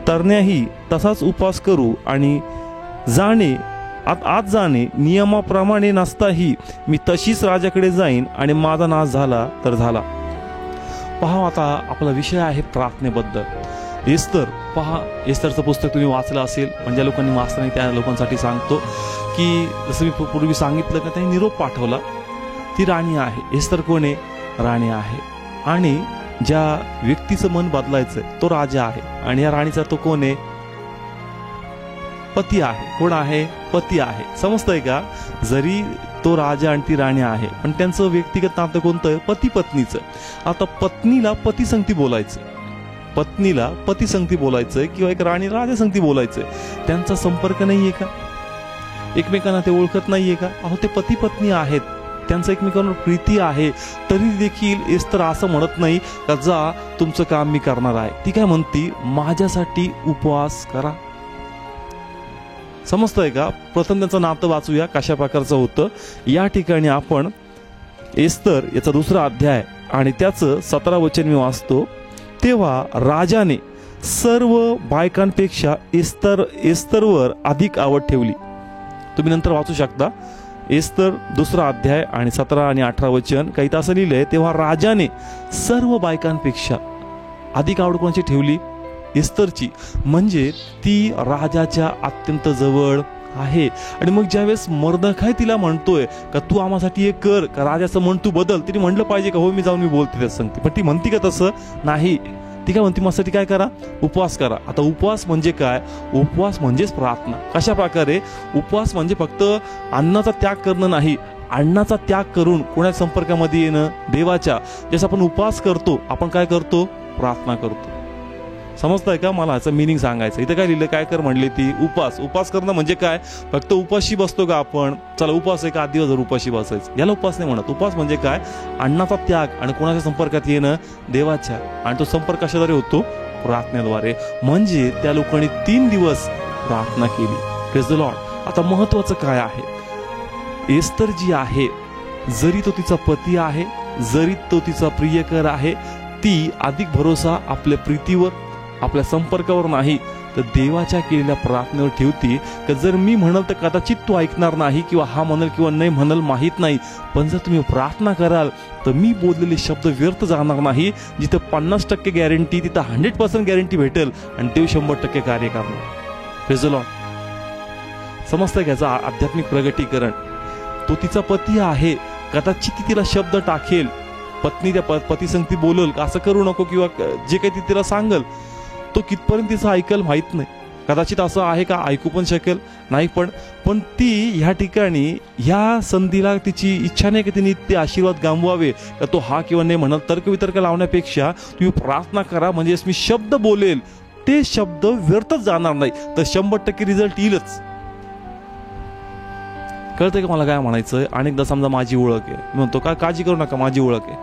तरण्याही तसाच उपवास करू. आणि आज जाणे नियमाप्रमाणे नसताही मी तशीच राजाकडे जाईन आणि माझा नाश झाला तर झाला. पहा, आता आपला विषय आहे प्रार्थनेबद्दल. एस्तर. पहा, एस्तरचं पुस्तक तुम्ही वाचलं असेल, पण ज्या लोकांनी वाचलं नाही त्या लोकांसाठी सांगतो की जसं मी पूर्वी सांगितलं का त्यांनी निरोप पाठवला. ती राणी आहे. एस्तर कोण आहे? राणी आहे. आणि ज्या व्यक्तीचं मन बदलायचंय तो राजा आहे आणि या राणीचा तो कोण आहे? पती आहे. कोण आहे? पती आहे. समजतंय का? जरी तो राजा आणि ती राणी आहे पण त्यांचं व्यक्तिगत नातं कोणतं? पती पत्नीचं. आता पत्नीला पतीसंगती बोलायचं, पत्नीला पतीसंगती बोलायचंय किंवा एक राणी राजासंगती बोलायचंय, त्यांचा संपर्क नाहीये का? एकमेकांना ते ओळखत नाहीये का? अहो ते पती पत्नी आहेत, त्यांचं एकमेकांवर प्रीती आहे, तरी देखील एस्तर असं म्हणत नाही का जा तुमचं काम मी करणार आहे. ती काय म्हणती? माझ्यासाठी उपवास करा. समजतंय का? प्रथम त्यांचं नातं वाचूया कशा प्रकारचं होतं. या ठिकाणी आपण एस्तर याचा 2रा अध्याय आणि त्याचं 17 वचन मी वाचतो. तेव्हा राजाने सर्व बायकांपेक्षा एस्तरवर अधिक आवड ठेवली. तुम्ही नंतर वाचू शकता. एस्तर 2रा अध्याय आणि 17 आणि 18 वचन काही असं लिहिलंय. तेव्हा राजाने सर्व बायकांपेक्षा अधिक आवड कोणाची ठेवली? एस्तरची. म्हणजे ती राजाच्या अत्यंत जवळ आहे. आणि मग ज्यावेळेस मर्दखाय तिला म्हणतोय का तू आम्हासाठी हे कर, का राजाचं मन तू बदल, तिने म्हटलं पाहिजे का हो मी जाऊन मी बोलते त्याच सांगते, पण ती म्हणती का तसं? नाही. ती काय म्हणते? माझ्यासाठी काय करा? उपवास करा. आता उपवास म्हणजे काय? उपवास म्हणजेच प्रार्थना. कशा प्रकारे? उपवास म्हणजे फक्त अन्नाचा त्याग करणं नाही, अन्नाचा त्याग करून कोणाच्या संपर्कामध्ये येणं? देवाच्या. जसं आपण उपवास करतो आपण काय करतो? प्रार्थना करतो. समजतंय का? मला ह्याचं मिनिंग सांगायचं. इथं काय लिहिलं? काय कर म्हणली ती? उपवास. उपवास करणं म्हणजे काय? फक्त उपाशी बसतो का आपण? चला उपवास आहे का 8 दिवस उपाशी बसायचं, याला उपवास नाही म्हणत. उपवास म्हणजे काय? अन्नाचा त्याग आणि कोणाच्या संपर्कात येणं? देवाच्या. आणि तो संपर्क कशाद्वारे होतो? प्रार्थनेद्वारे. म्हणजे त्या लोकांनी 3 दिवस प्रार्थना केली. Praise the Lord. आता महत्वाचं काय आहे? एस्तर जी आहे, जरी तो तिचा पती आहे, जरी तो तिचा प्रियकर आहे, ती अधिक भरोसा आपल्या प्रीतीवर, आपल्या संपर्कावर नाही तर देवाच्या केलेल्या प्रार्थनेवर ठेवती. की जर मी म्हणाल तर कदाचित तो ऐकणार नाही किंवा हा म्हणाल किंवा नाही म्हणाल माहीत नाही, पण जर तुम्ही प्रार्थना कराल तर मी बोललेले शब्द व्यर्थ जाणार नाही. जिथं 50% गॅरंटी तिथं 100% गॅरंटी भेटेल आणि देव 100% कार्य करणार. Praise the Lord. समजतंय का? याचं आध्यात्मिक प्रगतीकरण. तो तिचा पती आहे, कदाचित ती तिला शब्द टाकेल, पत्नी त्या पतीसंगती बोलल का असं करू नको किंवा जे काही ती तिला सांगल तो कितपर्यंत तिचं ऐकल माहित नाही. कदाचित असं आहे का? ऐकू पण शकेल नाही. पण ती ह्या ठिकाणी ह्या संधीला तिची इच्छा नाही की तिने ते आशीर्वाद गमवावे का तो हा किंवा नाही म्हणत. तर्कवितर्क लावण्यापेक्षा तुम्ही प्रार्थना करा. म्हणजे मी शब्द बोलेल ते शब्द व्यर्थच जाणार नाही, तर 100% रिझल्ट येईलच. कळतंय का मला काय म्हणायचं? अनेकदा समजा माझी ओळख आहे, मी म्हणतो का काळजी करू नका माझी ओळख आहे,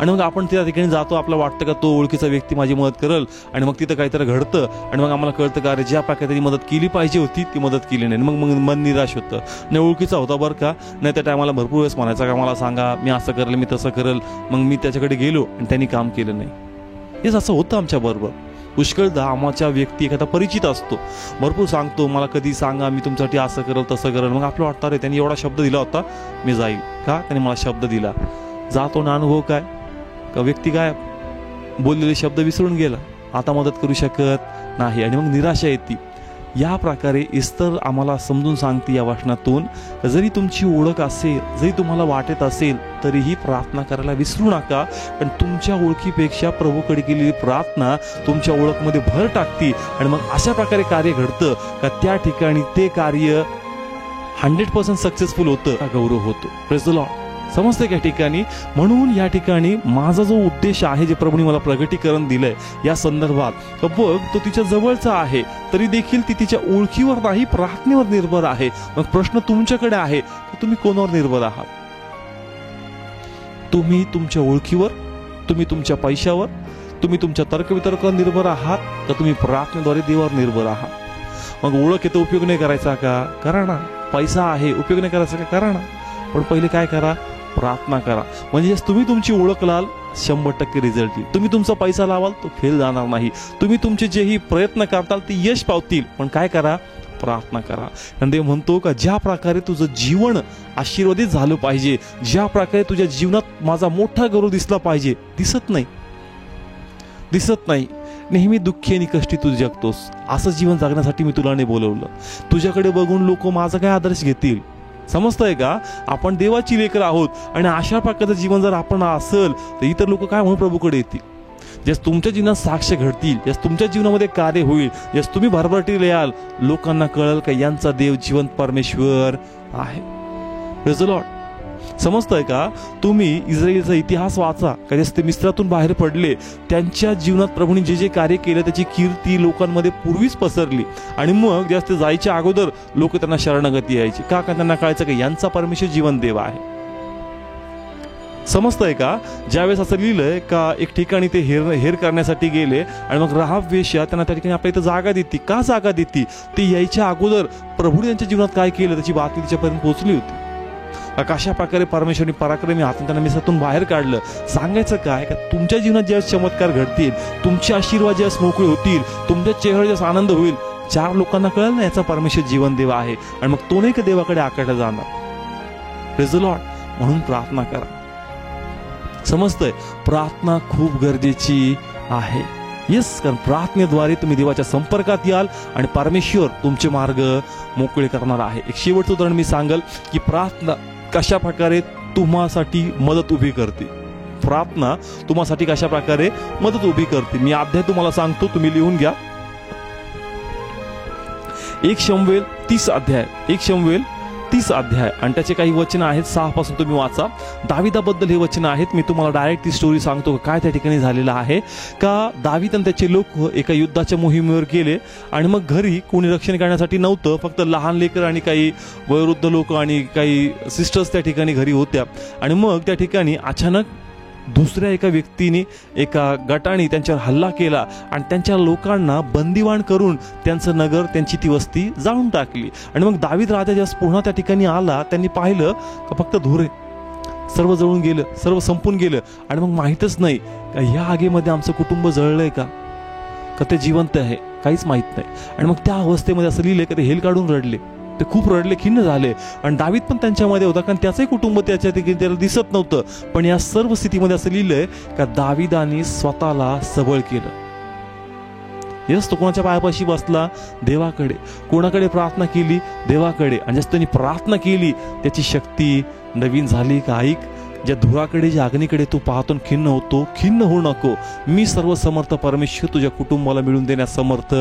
आणि मग आपण त्या ठिकाणी जातो, आपल्याला वाटतं का तो ओळखीचा व्यक्ती माझी मदत करेल, आणि मग तिथं काहीतरी घडतं आणि मग आम्हाला कळतं का अरे ज्या प्रकारे त्यांनी मदत केली पाहिजे होती ती मदत केली नाही. मग मन निराश होतं. नाही ओळखीचा होता बरं का, नाही त्या टायमाला भरपूर वेळेस म्हणायचा का मला सांगा मी असं करेल मी तसं करेल, मग मी त्याच्याकडे गेलो आणि त्यांनी काम केलं नाही. हेच असं होतं आमच्या बरोबर. पुष्कळदा आमच्या व्यक्ती एखादा परिचित असतो, भरपूर सांगतो मला कधी सांगा मी तुमच्यासाठी असं करेल तसं करेल. मग आपलं वाटतं अरे त्यांनी एवढा शब्द दिला होता मी जाईल का, त्यांनी मला शब्द दिला. जातो ना अनुभव काय का व्यक्ती काय बोललेले शब्द विसरून गेला, आता मदत करू शकत नाही आणि मग निराशा येते. या प्रकारे एस्तर आम्हाला समजून सांगते या वाचनातून, जरी तुमची ओळख असेल, जरी तुम्हाला वाटत असेल तरीही प्रार्थना करायला विसरू नका. कारण तुमच्या ओळखीपेक्षा प्रभूकडे केलेली प्रार्थना तुमच्या ओळखमध्ये भर टाकते आणि मग अशा प्रकारे कार्य घडतं का त्या ठिकाणी ते कार्य 100% सक्सेसफुल होतं, गौरव होतो. Praise the Lord. समजतंय या ठिकाणी. म्हणून या ठिकाणी माझा जो उद्देश आहे, जे प्रभूने मला प्रगटीकरण दिलंय या संदर्भात, बघ तो तिच्या जवळचा आहे तरी देखील ती तिच्या ओळखीवर नाही प्रार्थनेवर निर्भर आहे. मग प्रश्न तुमच्याकडे आहे की तुम्ही कोणावर निर्भर आहात? तुम्ही तुमच्या ओळखीवर, तुम्ही तुमच्या पैशावर, तुम्ही तुमच्या तर्कवितर्कावर निर्भर आहात का तुम्ही प्रार्थनेद्वारे देवावर निर्भर आहात? मग ओळख येतो उपयोग नाही करायचा का? करा ना. पैसा आहे उपयोग नाही करायचा का? करा ना. पण पहिले काय करा? प्रार्थना करा. म्हणजे तुम्ही तुमची ओळख लाल 100% रिझल्ट येईल. तुम्ही तुमचा पैसा लावाल तो फेल जाणार नाही. तुम्ही तुमचे जेही प्रयत्न करताल ते यश पावतील. पण काय करा? प्रार्थना करा. आणि देव म्हणतो का ज्या प्रकारे तुझं जीवन आशीर्वादित झालं पाहिजे, ज्या प्रकारे तुझ्या जीवनात माझा मोठा गौरव दिसला पाहिजे, दिसत नाही. नेहमी दुःखी आणि कष्टी तू जगतोस. असं जीवन जगण्यासाठी मी तुला नाही बोलवलं. तुझ्याकडे बघून लोक माझा काय आदर्श घेतील? समजतंय का? आपण देवाची लेकरं आहोत आणि अशा प्रकारचं जीवन जर आपण असेल तर इतर लोक काय म्हणून प्रभूकडे येतील. ज्यास तुमच्या जीवनात साक्ष घडतील, ज्यास तुमच्या जीवनामध्ये कार्य होईल, ज्यास तुम्ही भरभराटीला याल, लोकांना कळेल का यांचा देव जिवंत परमेश्वर आहे. Praise the Lord. समजतंय का? तुम्ही इस्रायलचा इतिहास वाचा, का ते मिस्रातून बाहेर पडले, त्यांच्या जीवनात प्रभूने जे जे कार्य केलं त्याची कीर्ती लोकांमध्ये पूर्वीच पसरली. आणि मग जास्त जायच्या अगोदर लोक त्यांना शरणागती यायची. का? त्यांना कळायचं की यांचा परमेश्वर जीवन देव आहे. समजतंय का? ज्यावेळेस असं लिहिलंय का एक ठिकाणी ते हेर करण्यासाठी गेले आणि मग राहाब वेश्या त्यांना त्या ठिकाणी आपल्या इथं जागा देती. का जागा देती? ते यायच्या अगोदर प्रभूने त्यांच्या जीवनात काय केलं त्याची बातमी तिच्यापर्यंत पोहोचली होती. कशा प्रकारे परमेश्वरने पराक्रमी हातून त्यांना मिसरातून बाहेर काढलं. सांगायचं काय का तुमच्या जीवनात ज्यावेळेस चमत्कार घडतील, तुमचे आशीर्वाद ज्यावेळेस मोकळे होतील, तुमच्या चेहऱ्यावर ज्यावेळेस आनंद होईल, 4 लोकांना कळेल ना याचा परमेश्वर जीवन देव आहे. आणि मग तो नाही का देवाकडे आकडला जाणार. Praise the Lord. म्हणून प्रार्थना करा. समजतंय? प्रार्थना खूप गरजेची आहे. येस, कारण प्रार्थनेद्वारे तुम्ही देवाच्या संपर्कात याल आणि परमेश्वर तुमचे मार्ग मोकळे करणार आहे. एक शेवटचं उदाहरण मी सांगल की प्रार्थना कशा प्रकारे तुम्हासाठी मदत उभी करते. प्रार्थना तुम्हासाठी कशा प्रकारे मदत उभी करते. मी अध्याय तुम्हाला सांगतो, तुम्ही लिहून घ्या. 1 शमूएल 30 अध्याय, 1 शमूएल 30 अध्याय आणि त्याचे काही वचन आहेत. 6 पासून तुम्ही वाचा. दाविदाबद्दल हे वचन आहेत. मी तुम्हाला डायरेक्ट ती स्टोरी सांगतो काय त्या ठिकाणी झालेलं आहे. का दावीद आणि त्याचे लोक एका युद्धाच्या मोहिमेवर गेले आणि मग घरी कोणी रक्षण करण्यासाठी नव्हतं. फक्त लहान लेकर आणि काही वयोवृद्ध लोक आणि काही सिस्टर्स त्या ठिकाणी घरी होत्या. आणि मग त्या ठिकाणी अचानक दुसऱ्या एका व्यक्तीने, एका गटाने त्यांच्यावर हल्ला केला आणि त्यांच्या लोकांना बंदिवान करून त्यांचं नगर, त्यांची ती वस्ती जाळून टाकली. आणि मग दावीद राजा जेव्हा पुन्हा त्या ठिकाणी आला, त्यांनी पाहिलं का फक्त धुरे, सर्व जळून गेलं, सर्व संपून गेलं. आणि मग माहीतच नाही का ह्या आगीमध्ये आमचं कुटुंब जळलंय का ते जिवंत आहे, काहीच माहीत नाही. आणि मग त्या अवस्थेमध्ये असं लिहिलंय का ते हेल काढून रडले. ते खूप रडले, खिन्न झाले. आणि दावीद पण त्यांच्यामध्ये होता, कारण त्याचंही कुटुंब त्याच्या त्याला दिसत नव्हतं. पण या सर्व स्थितीमध्ये असं लिहिलंय का दावीदाने स्वतःला सबळ केलं. यस, तो कोणाच्या पायापाशी बसला? देवाकडे. कोणाकडे प्रार्थना केली? देवाकडे. आणि जसं त्यांनी प्रार्थना केली त्याची शक्ती नवीन झाली. का? ऐक, ज्या धुराकडे, ज्या अग्नीकडे तू पाहतो खिन्न होतो, खिन्न होऊ नको. मी सर्व समर्थ परमेश्वर तुझ्या कुटुंबाला मिळून देण्यास समर्थ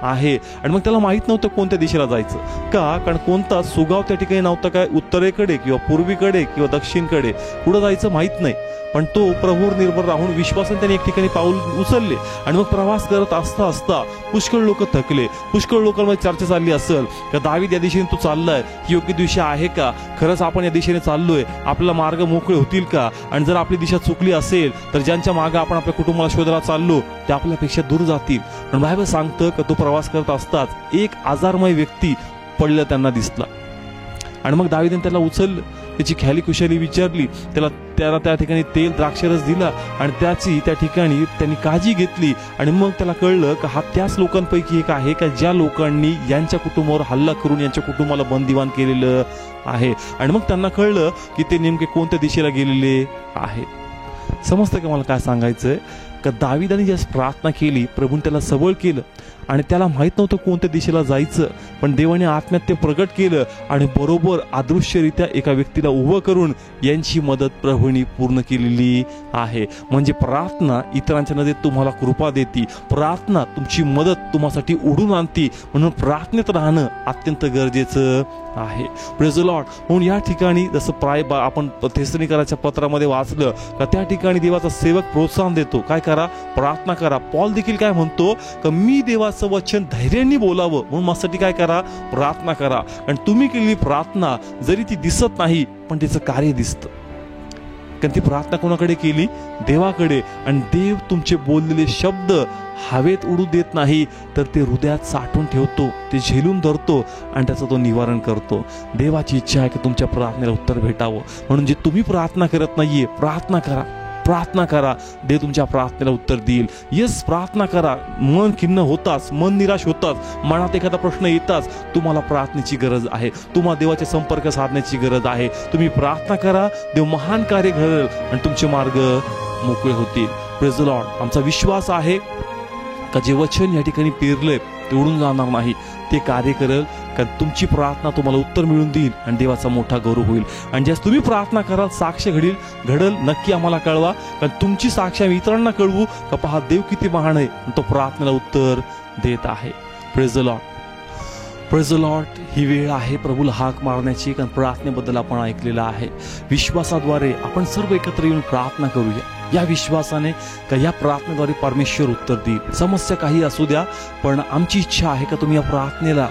आहे. आणि मग त्याला माहित नव्हतं कोणत्या दिशेला जायचं. का? कारण कोणता सुगाव त्या ठिकाणी नव्हता. काय उत्तरेकडे किंवा पूर्वीकडे किंवा दक्षिणकडे कुठं जायचं माहित नाही. पण तो प्रभूवर निर्भर राहून विश्वासाने त्याने एक ठिकाणी पाऊल उचलले. आणि मग प्रवास करत असता असता पुष्कळ लोक थकले. पुष्कळ लोकांमध्ये चर्चा चालली असेल का दावीद या दिशेने तू चाललाय, ही योग्य दिशा आहे का? खरंच आपण या दिशेने चाललोय? आपला मार्ग मोकळे होतील का? आणि जर आपली दिशा चुकली असेल तर ज्यांच्या मागे आपण आपल्या कुटुंबाला शोधायला चाललो ते आपल्यापेक्षा दूर जातील. पण बायबल सांगतं का तो प्रवास करत असताच एक आजारमय व्यक्ती पडलेला त्यांना दिसला. आणि मग दावीदाने त्याला उचललं, त्याची ख्याली खुशाली विचारली, त्याला त्या ठिकाणी तेल, द्राक्षरस दिला आणि त्याची त्या ठिकाणी त्यांनी काळजी घेतली. आणि मग त्याला कळलं का हा त्याच लोकांपैकी एक आहे का ज्या लोकांनी यांच्या कुटुंबावर हल्ला करून यांच्या कुटुंबाला बंदिवान केलेलं आहे. आणि मग त्यांना कळलं की ते नेमके कोणत्या दिशेला गेलेले आहे. समजतं का मला काय सांगायचंय? का दावीदाने ज्यास प्रार्थना केली, प्रभूने त्याला सबळ केलं आणि त्याला माहित नव्हतं कोणत्या दिशेला जायचं. पण देवाने आत्म्यात ते प्रगट केलं आणि बरोबर अदृश्यरित्या एका व्यक्तीला उभं करून यांची मदत प्रभूने पूर्ण केलेली आहे. म्हणजे प्रार्थना इतरांच्या नजरेत तुम्हाला कृपा देते. प्रार्थना तुमची मदत तुम्हासाठी ओढून आणते. म्हणून प्रार्थनेत राहणं अत्यंत गरजेचं आहे. Praise the Lord. म्हणून या ठिकाणी जसं आपण थेसलोनिकराच्या पत्रामध्ये वाचलं का त्या ठिकाणी देवाचा सेवक प्रोत्साहन देतो, काय करा? प्रार्थना करा. पॉल देखील काय म्हणतो का मी देवाचं वचन धैर्याने बोलावं म्हणून माझ्यासाठी काय करा? प्रार्थना करा. आणि तुम्ही केलेली प्रार्थना जरी ती दिसत नाही पण तिचं कार्य दिसतं. कारण ती प्रार्थना कोणाकडे केली? देवाकडे. आणि देव तुमचे बोललेले शब्द हवेत उडू देत नाही, तर ते हृदयात साठवून ठेवतो, ते झेलून धरतो आणि त्याचं तो निवारण करतो. देवाची इच्छा आहे की तुमच्या प्रार्थनेला उत्तर भेटावं. म्हणून जे तुम्ही प्रार्थना करत नाहीये, प्रार्थना करा, प्रार्थना करा. देव तुमच्या प्रार्थनेला उत्तर देईल. येस, प्रार्थना करा. मन खिन्न होताच, मन निराश होताच, मनात एखादा प्रश्न येताच तुम्हाला प्रार्थनेची गरज आहे. तुम्हाला देवाचे संपर्क साधण्याची गरज आहे. तुम्ही प्रार्थना करा, देव महान कार्य घडेल आणि तुमचे मार्ग मोकळे होतील. Praise the Lord. आमचा विश्वास आहे का जे वचन या ठिकाणी पेरलंय ते उडून जाणार नाही, ते कार्य करेल. कारण तुमची प्रार्थना तुम्हाला उत्तर मिळून देईल आणि देवाचा मोठा गौरव होईल. आणि ज्यास तुम्ही प्रार्थना कराल साक्ष घडल नक्की आम्हाला कळवा, कारण तुमची साक्ष आम्ही इतरांना कळवू का पहा देव किती महान आहे आणि तो प्रार्थनेला उत्तर देत आहे. Praise the Lord, praise the Lord. ही वेळ आहे प्रभूला हाक मारण्याची, कारण प्रार्थनेबद्दल आपण ऐकलेलं आहे. विश्वासाद्वारे आपण सर्व एकत्र येऊन प्रार्थना करूया, या विश्वासाने का या प्रार्थनेद्वारे परमेश्वर उत्तर देईल. समस्या काही असू द्या, पण आमची इच्छा आहे का तुम्ही या प्रार्थनेला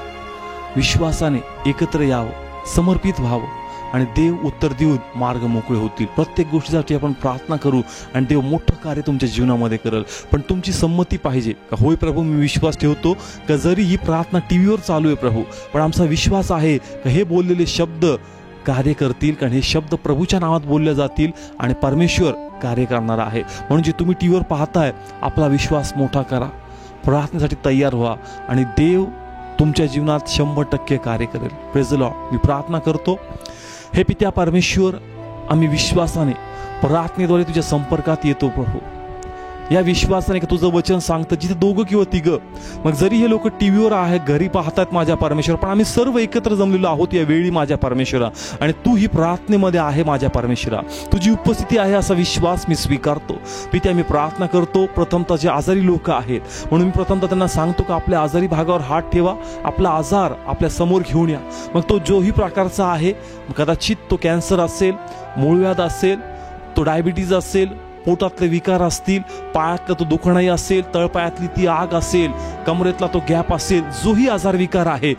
विश्वासाने एकत्र यावं, समर्पित व्हावं आणि देव उत्तर देऊन मार्ग मोकळे होतील. प्रत्येक गोष्टीसाठी आपण प्रार्थना करू आणि देव मोठं कार्य तुमच्या जीवनामध्ये करेल. पण तुमची संमती पाहिजे का होय प्रभू मी विश्वास ठेवतो का जरी ही प्रार्थना टीव्हीवर चालू आहे प्रभू, पण आमचा विश्वास आहे का हे बोललेले शब्द कार्य करतील, कारण हे शब्द प्रभूच्या नावात बोलले जातील आणि परमेश्वर कार्य करणार आहे. म्हणून जे तुम्ही टीव्हीवर पाहताय आपला विश्वास मोठा करा, प्रार्थनेसाठी तयार व्हा आणि देव तुमच्या जीवनात 100% कार्य करेल. Praise the Lord. मी प्रार्थना करतो, हे पित्या परमेश्वर, आम्ही विश्वासाने प्रार्थनेद्वारे तुझ्या संपर्कात येतो प्रभू. या विश्वासाने का तुझं वचन सांगतं जिथे दोघं किंवा तिघं, मग जरी हे लोक टीव्हीवर आहेत घरी पाहतात माझ्या परमेश्वर, पण आम्ही सर्व एकत्र जमलेलो आहोत या वेळी माझ्या परमेश्वरा, आणि तू ही प्रार्थनेमध्ये आहे माझ्या परमेश्वरा. तुझी उपस्थिती आहे असा विश्वास मी स्वीकारतो. पित्या मी प्रार्थना करतो, प्रथमतः जे आजारी लोक आहेत म्हणून मी प्रथमतः त्यांना सांगतो का आपल्या आजारी भागावर हात ठेवा, आपला आजार आपल्या समोर घेऊन या. मग तो जोही प्रकारचा आहे, कदाचित तो कॅन्सर असेल, मूळव्याध असेल, तो डायबिटीज असेल, पोटातले विकार असतील, पायातलं तो दुखणंही असेल, तळपायातली ती आग असेल, कमरेतला तो गॅप असेल, जोही आजार विकार आहे,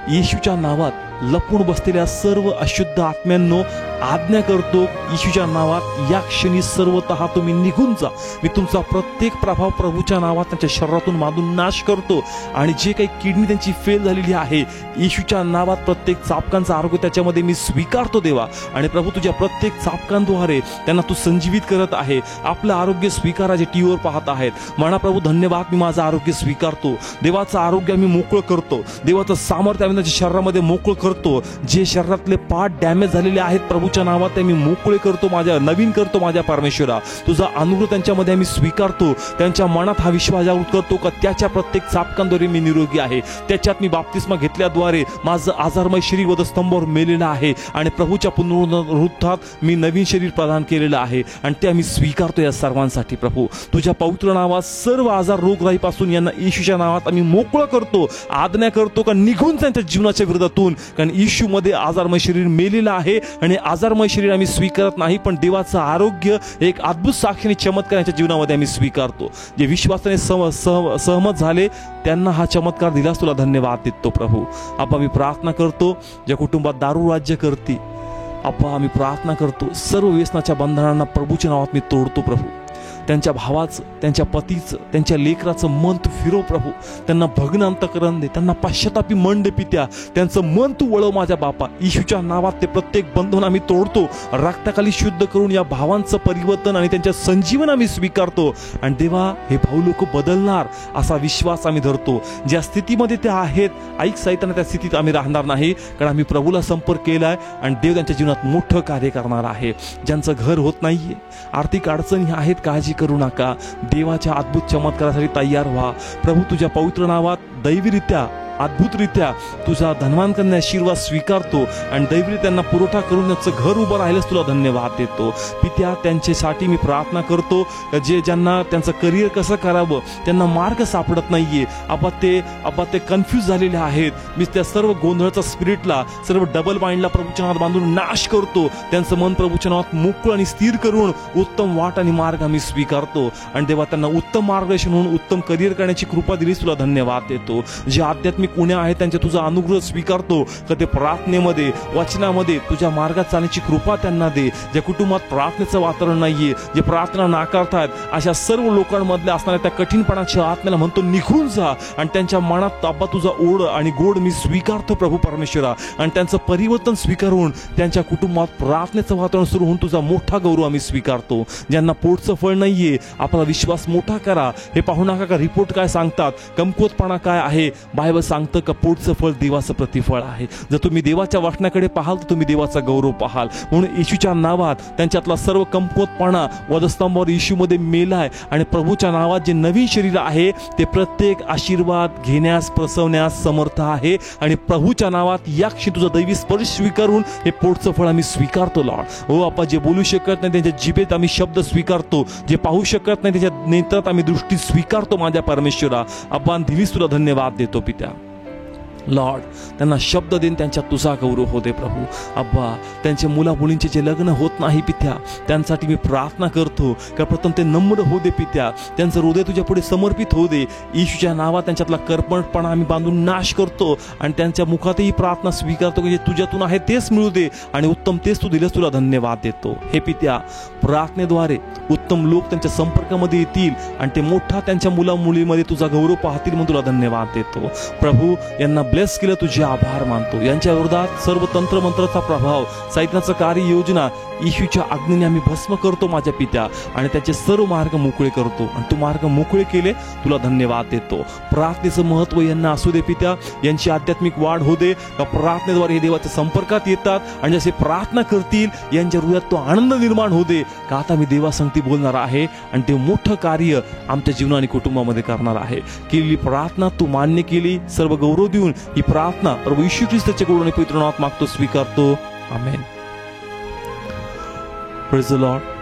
येशूच्या नावात लपून बसलेल्या सर्व अशुद्ध आत्म्यांनो आज्ञा करतो, येशूच्या नावात या क्षणी सर्वतः तुम्ही निघून जा. मी तुमचा प्रत्येक प्रभाव प्रभूच्या नावात त्यांच्या शरीरातून मारून नाश करतो. आणि जे काही किडनी त्यांची फेल झालेली आहे, येशूच्या नावात प्रत्येक चापकांचं आरोग्य त्याच्यामध्ये मी स्वीकारतो देवा. आणि प्रभू तुझ्या प्रत्येक चापकांद्वारे त्यांना तू संजीवित करत आहे. आपलं आरोग्य स्वीकारा जे टीव्हीवर पाहत आहेत. म्हणा प्रभू धन्यवाद, मी माझं आरोग्य स्वीकारतो. देवाचं आरोग्य मी मोकळं करतो, देवाचं सामर्थ्य आम्ही त्याच्या शरीरामध्ये मोकळं करतो. जे शरीरातले पार्ट डॅमेज झालेले आहेत प्रभूच्या नावात ते मी मोकळे करतो, माझ्या नवीन करतो माझ्या परमेश्वरा. तुझा अनुग्रह त्यांच्यामध्ये आम्ही स्वीकारतो. त्यांच्या मनात हा विश्वास जागृत करतो का त्याच्या प्रत्येक चापकांद्वारे मी निरोगी आहे, त्याच्यात मी बाप्तिस्मा घेतल्याद्वारे माझं आजारमय शरीर वधस्तंभावर मेलेलं आहे आणि प्रभूच्या पुनरुत्थानात मी नवीन शरीर प्रदान केलेलं आहे आणि ते आम्ही स्वीकारतो. या सर्वांसाठी प्रभू तुझ्या पवित्र नावात सर्व आजार रोगराईपासून यांना येशूच्या नावात आम्ही मोकळं करतो. आज्ञा करतो का निघून त्यांच्या जीवनाच्या विरोधातून, कारण येशू मध्ये आजारमय शरीर मेलेलं आहे आणि आजारमय शरीर आम्ही स्वीकारत नाही, पण देवाचं आरोग्य एक अद्भुत साक्षीने चमत्काराच्या जीवनामध्ये आम्ही स्वीकारतो. जे विश्वासाने सहमत झाले त्यांना हा चमत्कार दिलास तुला धन्यवाद देतो प्रभू. आप्पा मी प्रार्थना करतो ज्या कुटुंबात दारू राज्य करते, आप्पा आम्ही प्रार्थना करतो सर्व व्यसनाच्या बंधनांना प्रभूच्या नावात मी तोडतो प्रभू. त्यांच्या भावाचं, त्यांच्या पतीचं, त्यांच्या लेकराचं मन तू फिरव प्रभू. त्यांना भग्न अंतःकरण दे, त्यांना पाश्चातापी मन दे पित्या. त्यांचं मन तू वळव माझ्या बापा. येशूच्या नावात ते प्रत्येक बंधन आम्ही तोडतो, रक्ताखाली शुद्ध करून या भावांचं परिवर्तन आणि त्यांच्या संजीवन आम्ही स्वीकारतो. आणि देवा हे भाऊ लोक बदलणार असा विश्वास आम्ही धरतो. ज्या स्थितीमध्ये ते आहेत ऐक सैताना त्या स्थितीत आम्ही राहणार नाही, कारण आम्ही प्रभूला संपर्क केलाय आणि देव त्यांच्या जीवनात मोठं कार्य करणार आहे. ज्यांचं घर होत नाहीये, आर्थिक अडचणी आहेत, काळजी करू नका. देवाच्या अद्भुत चमत्कारासाठी तयार व्हा प्रभू. तुझ्या पवित्र नावात दैवीरित्या अद्भुतरित्या तुझा धनवान कन्या आशीर्वाद स्वीकारतो आणि दैवी त्यांना पुरवठा करून त्यांचं घर उभं राहिलंच तुला धन्यवाद देतो पित्या. त्यांच्यासाठी मी प्रार्थना करतो जे ज्यांना त्यांचं करिअर कसं करावं त्यांना मार्ग सापडत नाहीये, आबा ते कन्फ्यूज झालेले आहेत. मी त्या सर्व गोंधळाचा स्पिरिटला, सर्व डबल माइंडला प्रभूच्या नावात बांधून नाश करतो. त्यांचं मन प्रभूच्या नावात मोकळं आणि स्थिर करून उत्तम वाट आणि मार्ग आम्ही स्वीकारतो. आणि देवा त्यांना उत्तम मार्गदर्शन होऊन उत्तम करिअर करण्याची कृपा दिलीस तुला धन्यवाद देतो. जे आध्यात्मिक उण्या आहेत त्यांच्या तुझा अनुग्रह स्वीकारतो का ते प्रार्थनेमध्ये, वचनामध्ये तुझ्या मार्गात चालण्याची कृपा त्यांना दे. ज्या कुटुंबात प्रार्थनेचं वातावरण नाहीये, जे प्रार्थना नाकारतात, अशा सर्व लोकांमधल्या असणाऱ्या त्या कठीणपणाच्या आत्म्याला म्हणतो निघून जा आणि त्यांच्या मनात आबा तुझा ओढ आणि गोड मी स्वीकारतो प्रभू परमेश्वरा. आणि त्यांचं परिवर्तन स्वीकारून त्यांच्या कुटुंबात प्रार्थनेचं वातावरण सुरू होऊन तुझा मोठा गौरव आम्ही स्वीकारतो. ज्यांना पोटचं फळ नाहीये आपला विश्वास मोठा करा. हे पाहू नका का रिपोर्ट काय सांगतात, कमकुवतपणा काय आहे, बायबल सांगतं का पुढचं फळ देवाचं प्रतिफळ आहे. जर तुम्ही देवाच्या वचनाकडे पाहाल तर तुम्ही देवाचा गौरव पाहाल. म्हणून येशूच्या नावात त्यांच्यातला सर्व कमकुवतपणा वधस्तंभावर येशूमध्ये मेलाय आणि प्रभूच्या नावात जे नवीन शरीर आहे ते प्रत्येक आशीर्वाद घेण्यास प्रसवण्यास समर्थ आहे. आणि प्रभूच्या नावात या क्षणी तुझा दैवी स्पर्श स्वीकारून हे पुढचं फळ आम्ही स्वीकारतो लॉर्ड. हो आपा, जे बोलू शकत नाही त्यांच्या जिभेत आम्ही शब्द स्वीकारतो, जे पाहू शकत नाही त्याच्या नेत्रात आम्ही दृष्टी स्वीकारतो. माझ्या परमेश्वरा अब्बा दिलीस तुला धन्यवाद देतो पित्या. लॉर्ड, त्यांना शब्द देऊन त्यांच्यात तुझा गौरव होते प्रभू. अब्बा, त्यांचे मुला मुलींचे जे लग्न होत नाही पित्या, त्यांसाठी मी प्रार्थना करतो का प्रथम ते नम्र होऊ दे पित्या, त्यांचं हृदय तुझ्या पुढे समर्पित होऊ दे. येशूच्या नावात त्यांच्यातला कर्पणपणा आम्ही बांधून नाश करतो आणि त्यांच्या मुखातही प्रार्थना स्वीकारतो की जे तुझ्यातून आहे तेच मिळू दे आणि उत्तम तेच तू दिलेस, तुला धन्यवाद देतो. हे पित्या, प्रार्थनेद्वारे उत्तम लोक त्यांच्या संपर्कामध्ये येतील आणि ते मोठा त्यांच्या मुला मुलीमध्ये तुझा गौरव पाहतील म्हणून तुला धन्यवाद देतो. प्रभू, यांना ब्लेस केलं तुझे आभार मानतो. यांच्या विरोधात सर्व तंत्रमंत्राचा प्रभाव, सैतानाचं कार्य योजना येशूच्या आज्ञेने आम्ही भस्म करतो माझ्या पित्या आणि त्याचे सर्व मार्ग मोकळे करतो आणि तू मार्ग मोकळे केले, तुला धन्यवाद देतो. प्रार्थनेचं महत्व यांना असू दे पित्या, यांची आध्यात्मिक वाढ होऊ दे का प्रार्थनेद्वारे हे देवाच्या संपर्कात येतात आणि जसे प्रार्थना करतील यांच्या हृदयात तो आनंद निर्माण होऊ दे का आता मी देवासंगती बोलणार आहे आणि ते मोठं कार्य आमच्या जीवन आणि कुटुंबामध्ये करणार आहे. केलेली प्रार्थना तू मान्य केली, सर्व गौरव देऊन ही प्रार्थना प्रभू येशू ख्रिस्ताच्या कडून पवित्र नामात मागतो, स्वीकारतो. आमेन. Praise the Lord.